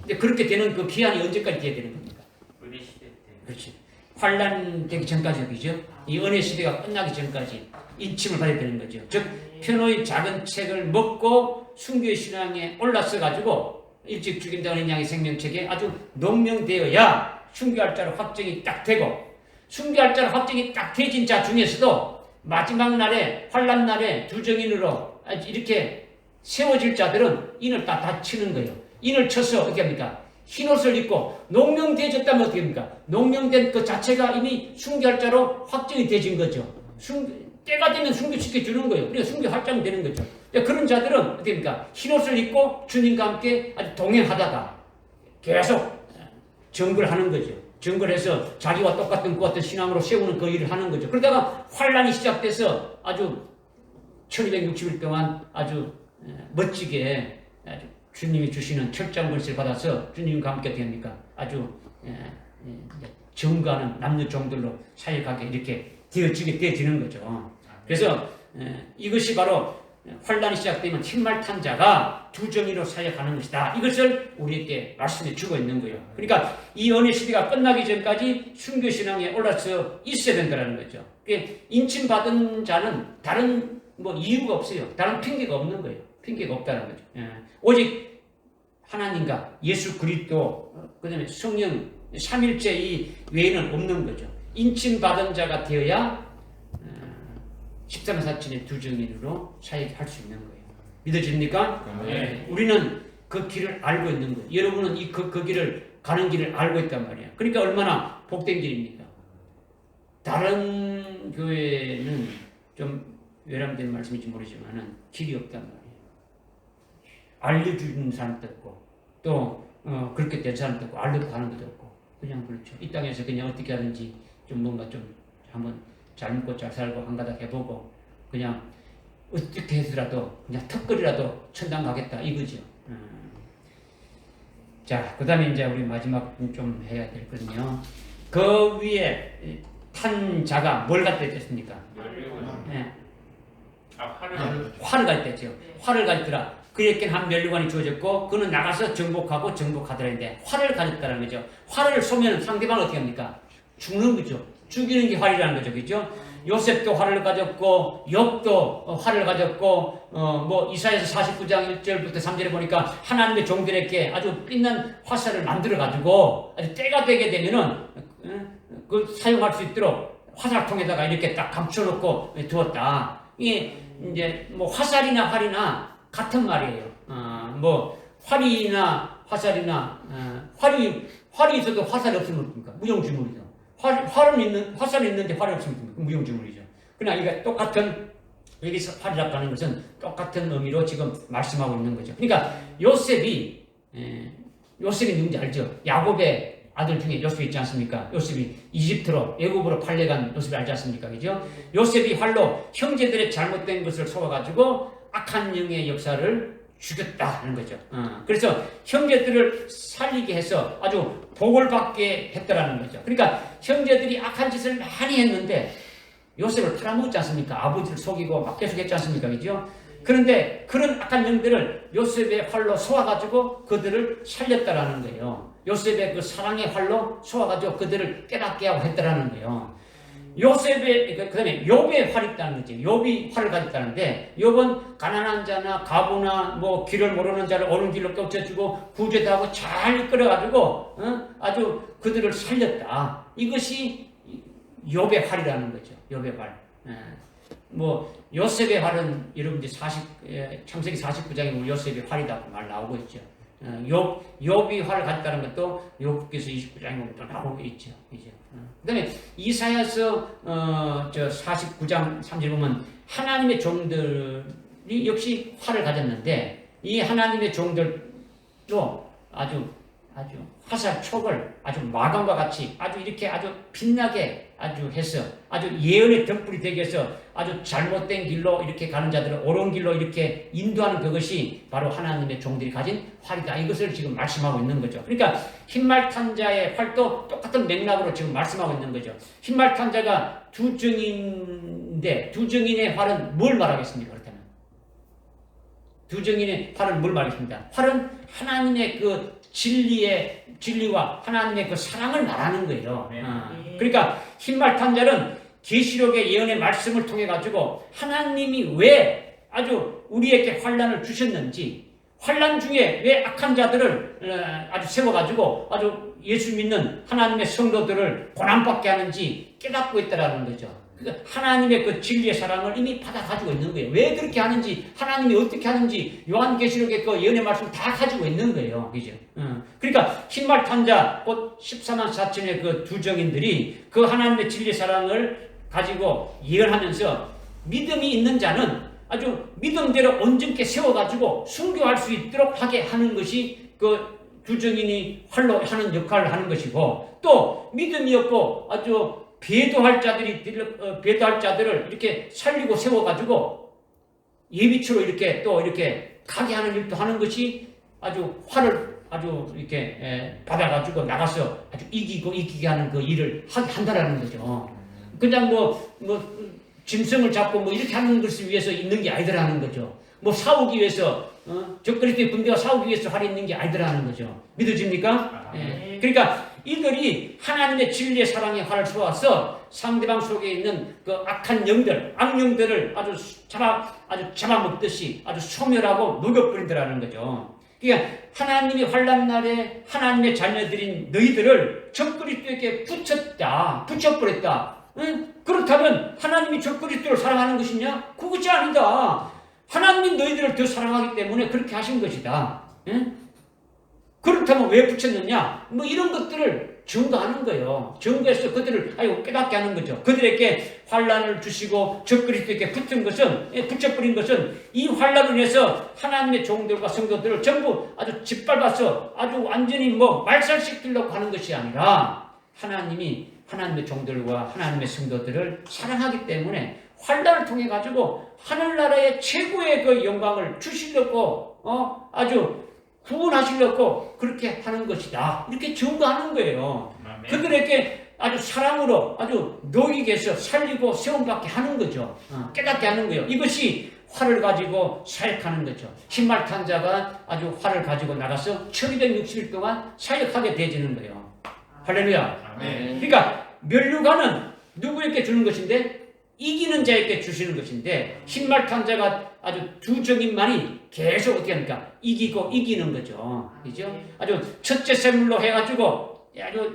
이제 그렇게 되는 그 기한이 언제까지 되어야 되는 겁니까? 은혜 시대 때. 그렇지. 환란 되기 전까지 그죠? 이 은혜 시대가 끝나기 전까지 인침을 받아야 되는 거죠. 즉 편호의 작은 책을 먹고 순교의 신앙에 올라서 가지고 일찍 죽인다는 양의 생명책에 아주 농명되어야 순교할 자로 확정이 딱 되고, 순교할 자로 확정이 딱 되진 자 중에서도 마지막 날에 환란 날에 두 정인으로 이렇게 세워질 자들은 인을 다 치는 거예요. 인을 쳐서 어떻게 합니까? 흰옷을 입고 농명되어졌다면 어떻게 합니까? 농명된 그 자체가 이미 순교할 자로 확정이 되진 거죠. 때가 되면 순교시켜 주는 거예요. 그러니까 순교할 자는 되는 거죠. 그런 자들은 어떻게 합니까? 흰옷을 입고 주님과 함께 아주 동행하다가 계속 정글하는 거죠. 정글해서 자기와 똑같은 그 같은 신앙으로 세우는 그 일을 하는 거죠. 그러다가 환란이 시작돼서 아주 1260일 동안 아주 멋지게 아주 주님이 주시는 철장 권세를 받아서 주님과 함께 됩니까? 아주 정가하는 남녀 종들로 사역하게 이렇게 되어지는 거죠. 그래서 이것이 바로 환란이 시작되면 흰말탄 자가 두 정의로 사역하는 것이다. 이것을 우리에게 말씀해 주고 있는 거예요. 그러니까 이 은혜 시대가 끝나기 전까지 순교 신앙에 올라서 있어야 된다는 거죠. 인침 받은 자는 다른 이유가 없어요. 다른 핑계가 없는 거예요. 핑계가 없다는 거죠. 오직 하나님과 예수 그리스도 그다음에 성령 삼일째 이 외에는 없는 거죠. 인침 받은 자가 되어야 13사천의 두 정인으로 사역할 수 있는 거예요. 믿어집니까? 네. 우리는 그 길을 알고 있는 거예요. 여러분은 그 길을 가는 길을 알고 있단 말이에요. 그러니까 얼마나 복된 길입니까? 다른 교회는 좀 외람된 말씀인지 모르지만은 길이 없단 말이에요. 알려주는 사람도 없고 또 그렇게 된 사람도 없고 알려고 가는 것도 없고 그냥 그렇죠. 이 땅에서 그냥 어떻게 하든지 좀 뭔가 좀 한번 잘 먹고 잘 살고 한가닥 해보고 그냥 어떻게 해서라도 그냥 턱걸이라도 천당 가겠다 이거죠. 자, 그 다음에 이제 우리 마지막 좀 해야 되거든요. 그 위에 탄 자가 뭘 갖다 댔습니까? 네. 활을 갖다 댔죠. 활을 가졌더라. 그에겐 한 면류관이 주어졌고 그는 나가서 정복하더라 했는데 활을 가졌다는 거죠. 활을 쏘면 상대방은 어떻게 합니까? 죽는 거죠. 죽이는 게 활이라는 거죠. 그죠? 요셉도 활을 가졌고 욥도 활을 가졌고 이사야서 49장 1절부터 3절에 보니까 하나님의 종들에게 아주 빛난 화살을 만들어 가지고 아주 때가 되게 되면은 그 사용할 수 있도록 화살통에다가 이렇게 딱 감춰놓고 두었다. 이게 이제 화살이나 활이나 같은 말이에요. 활이나 화살이나 활이 있어도 화살이 없으면 어떻습니까? 무용지물이죠. 화살이 있는데 활이 없으면 무용지물이죠. 그러나 이게 똑같은 여기서 활이라고 하는 것은 똑같은 의미로 지금 말씀하고 있는 거죠. 그러니까 요셉이 누군지 알죠? 야곱의 아들 중에 요셉이 있지 않습니까? 요셉이 이집트로 애굽으로 팔려간 요셉이 알지 않습니까? 그죠? 요셉이 활로 형제들의 잘못된 것을 쏘아가지고 악한 영의 역사를 죽였다는 거죠. 그래서 형제들을 살리게 해서 아주 복을 받게 했다라는 거죠. 그러니까 형제들이 악한 짓을 많이 했는데 요셉을 팔아먹었지 않습니까? 아버지를 속이고 막 계속 했지 않습니까? 그죠? 그런데 그런 악한 영들을 요셉의 활로 쏘아가지고 그들을 살렸다라는 거예요. 요셉의 그 사랑의 활로 쏘아가지고 그들을 깨닫게 하고 했다라는 거예요. 요셉의 그 다음에 욥의 활이 있다는 거지. 욥이 활을 가졌다는데 욥은 가난한 자나 가부나 길을 모르는 자를 옳은 길로 쫓아주고 구제도 하고 잘 이끌어가지고 아주 그들을 살렸다. 이것이 욥의 활이라는 거죠. 욥의 활. 요셉의 활은 여러분들 창세기 49장에 보면 요셉의 활이라고 말 나오고 있죠. 욥이 활을 가졌다는 것도 욥기서 29장에 보면 또 나오고 있죠. 그 다음에 이사야서 49장 3절 보면 하나님의 종들이 역시 활을 가졌는데 이 하나님의 종들도 아주 아주 화살촉을 아주 마감과 같이 아주 이렇게 아주 빛나게 아주 해서 아주 예언의 덕불이 되게 해서 아주 잘못된 길로 이렇게 가는 자들을 옳은 길로 이렇게 인도하는 그것이 바로 하나님의 종들이 가진 활이다. 이것을 지금 말씀하고 있는 거죠. 그러니까 흰말 탄 자의 활도 똑같은 맥락으로 지금 말씀하고 있는 거죠. 흰말 탄 자가 두 증인인데 두 증인의 활은 뭘 말하겠습니까? 그렇다면 두 증인의 활은 뭘 말하겠습니까? 활은 하나님의 그 진리와 하나님의 그 사랑을 말하는 거예요. 그러니까 흰말 탄 자는 계시록의 예언의 말씀을 통해 가지고 하나님이 왜 아주 우리에게 환난을 주셨는지, 환난 중에 왜 악한 자들을 아주 세워가지고 아주 예수 믿는 하나님의 성도들을 고난받게 하는지 깨닫고 있다라는 거죠. 하나님의 그 진리의 사랑을 이미 받아가지고 있는 거예요. 왜 그렇게 하는지, 하나님이 어떻게 하는지 요한계시록의 그 예언의 말씀을 다 가지고 있는 거예요. 그죠? 그러니까 흰말 탄 자, 곧 14만 4천의 그 두 정인들이 그 하나님의 진리의 사랑을 가지고 예언하면서 믿음이 있는 자는 아주 믿음대로 온전케 세워가지고 순교할 수 있도록 하게 하는 것이 그 두 정인이 활로 하는 역할을 하는 것이고, 또 믿음이 없고 아주 배도할 자들을 이렇게 살리고 세워가지고 예비처로 이렇게 또 이렇게 가게 하는 일도 하는 것이 아주 활을 아주 이렇게 받아가지고 나가서 아주 이기게 하는 그 일을 한다라는 거죠. 그냥 짐승을 잡고 이렇게 하는 것을 위해서 있는 게 아니더라는 거죠. 싸우기 위해서, 적그리스도의 군대가 싸우기 위해서 활이 있는 게 아니더라는 거죠. 믿어집니까? 그러니까 이들이 하나님의 진리의 사랑의 활을 쏘아서 상대방 속에 있는 그 악한 영들, 악령들을 아주 잡아먹듯이 아주 소멸하고 녹여버린다라는 거죠. 그러니까 하나님이 환난 날에 하나님의 자녀들인 너희들을 적그리스도에게 붙여버렸다. 그렇다면 하나님이 적그리스도를 사랑하는 것이냐? 그것이 아니다. 하나님이 너희들을 더 사랑하기 때문에 그렇게 하신 것이다. 그렇다면 왜 붙였느냐? 이런 것들을 증거하는 거예요. 증거해서 그들을 깨닫게 하는 거죠. 그들에게 환난을 주시고 적그리스도에게 붙여버린 것은 이 환난을 위해서 하나님의 종들과 성도들을 전부 아주 짓밟아서 아주 완전히 말살시키려고 하는 것이 아니라 하나님이 하나님의 종들과 하나님의 성도들을 사랑하기 때문에 환난을 통해 가지고 하늘나라의 최고의 그 영광을 주시려고 아주 구원하시려고 그렇게 하는 것이다. 이렇게 증거하는 거예요. 아멘. 그들에게 아주 사랑으로 아주 녹이게 해서 살리고 세움받게 하는 거죠. 깨닫게 하는 거예요. 이것이 활을 가지고 사역하는 거죠. 흰말 탄 자가 아주 활을 가지고 나가서 1260일 동안 사역하게 되어지는 거예요. 할렐루야. 아멘. 그러니까 면류관은 누구에게 주는 것인데? 이기는 자에게 주시는 것인데, 흰말 탄 자가 아주 두 정인만이 계속 어떻게 합니까? 이기는 거죠. 그죠? 아주 첫째 생물로 해가지고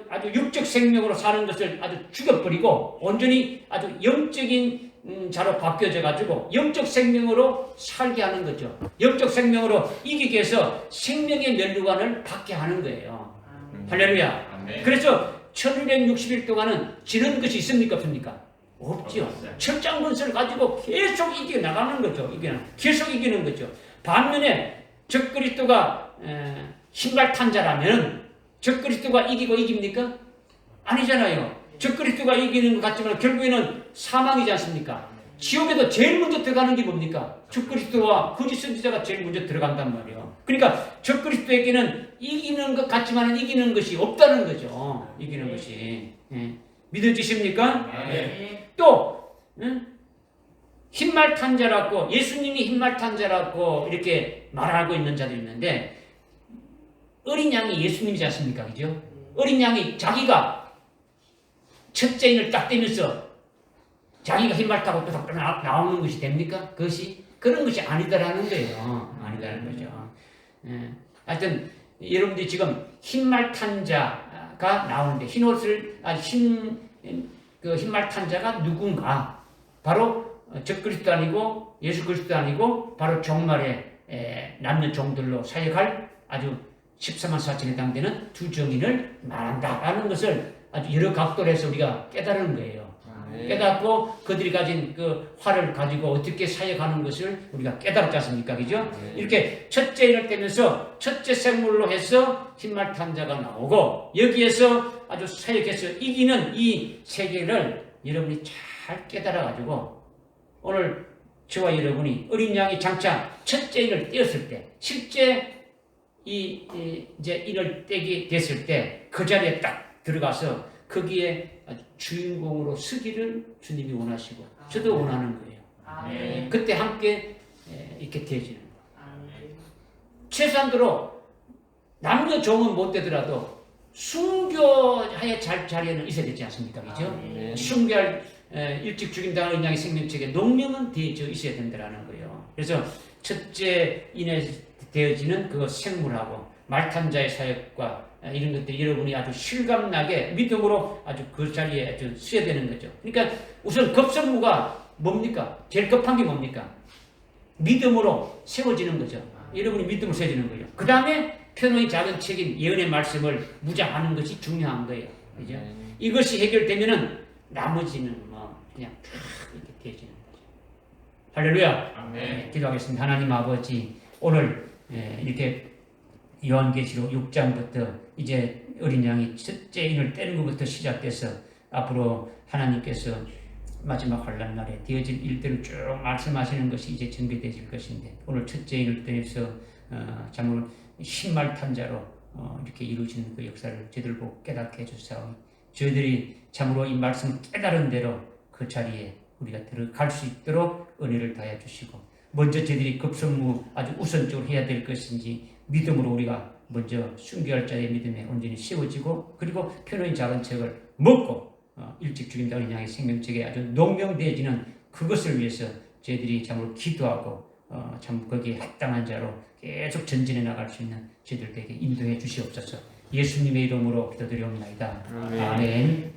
아주 육적 생명으로 사는 것을 아주 죽여버리고 온전히 아주 영적인 자로 바뀌어져가지고 영적 생명으로 살게 하는 거죠. 영적 생명으로 이기게 해서 생명의 면류관을 받게 하는 거예요. 할렐루야. 그래서 1260일 동안은 지는 것이 있습니까? 없습니까? 없죠. 철장군수를 가지고 계속 이겨나가는 거죠. 계속 이기는 거죠. 반면에 적그리스도가 흰말 탄 자라면 적그리스도가 이깁니까? 아니잖아요. 적그리스도가 이기는 것 같지만 결국에는 사망이지 않습니까? 지옥에도 제일 먼저 들어가는 게 뭡니까? 적그리스도와 거짓 선지자가 제일 먼저 들어간단 말이에요. 그러니까 적그리스도에게는 이기는 것 같지만 이기는 것이 없다는 거죠. 이기는 것이. 믿어지십니까? 또 흰말 탄 자라고, 예수님이 흰말 탄 자라고 이렇게 말하고 있는 자들이 있는데, 어린 양이 예수님이지 않습니까? 그죠? 어린 양이 자기가 첫째인을 딱 떼면서 자기가 흰말 타고 또 나오는 것이 됩니까? 그런 것이 아니다라는 거예요. 아니다라는 거죠. 하여튼 여러분들이 지금 흰말 탄 자가 나오는데, 흰말 탄 자가 누군가? 바로 적그리스도 아니고 예수 그리스도 아니고 바로 종말에 남는 종들로 사역할 아주 14만 4천에 해당되는 두 정인을 말한다라는 것을 아주 여러 각도로 해서 우리가 깨달은 거예요. 깨닫고 그들이 가진 그 화를 가지고 어떻게 사역하는 것을 우리가 깨달았지 않습니까? 그죠? 이렇게 첫째 인을 떼면서 첫째 생물로 해서 흰말탄자가 나오고 여기에서 아주 사역해서 이기는 이 세계를 여러분이 잘 깨달아 가지고 오늘 저와 여러분이 어린 양이 장차 첫째 인을 떼었을 때 실제 이제 인을 떼게 됐을 때 그 자리에 딱 들어가서 거기에 주인공으로 서기를 주님이 원하시고 저도 원하는 거예요. 그때 함께 이렇게 되어지는 거예요. 최소한도로 남녀 종은 못 되더라도 순교의 자리에는 있어야 되지 않습니까? 그죠? 순교할 일찍 죽인다는 양의 생명책에 농명은 되어져 있어야 된다는 거예요. 그래서 첫째 인에 되어지는 그 생물하고 말탄자의 사역과 이런 것들이 여러분이 아주 실감나게 믿음으로 아주 그 자리에 아주 써야 되는 거죠. 그러니까 우선 급선무가 뭡니까? 제일 급한 게 뭡니까? 믿음으로 세워지는 거죠. 여러분이 믿음으로 세워지는 거예요. 그 다음에 편의 작은 책임 예언의 말씀을 무장하는 것이 중요한 거예요. 그죠? 이것이 해결되면은 나머지는 뭐 그냥 탁 이렇게 되어지는 거죠. 할렐루야. 네, 기도하겠습니다. 하나님 아버지 오늘 이렇게 요한계시록 6장부터 이제 어린 양이 첫째 인을 떼는 것부터 시작돼서 앞으로 하나님께서 마지막 환란 날에 되어질 일들을 쭉 말씀하시는 것이 이제 전개되질 것인데 오늘 첫째 인을 떼서 참으로 신말탄자로 이렇게 이루어지는 그 역사를 저희들 보고 깨닫게 해주사오니 저희들이 참으로 이 말씀을 깨달은 대로 그 자리에 우리가 들어갈 수 있도록 은혜를 다해 주시고 먼저 저희들이 급선무 아주 우선적으로 해야 될 것인지 믿음으로 우리가 먼저 순교할 자의 믿음에 온전히 세워지고 그리고 편의 작은 책을 먹고 일찍 죽인다는 양의 생명책에 아주 농명되어지는 그것을 위해서 저희들이 참으로 기도하고 참 거기에 합당한 자로 계속 전진해 나갈 수 있는 저희들에게 인도해 주시옵소서. 예수님의 이름으로 기도드리옵나이다. 아멘.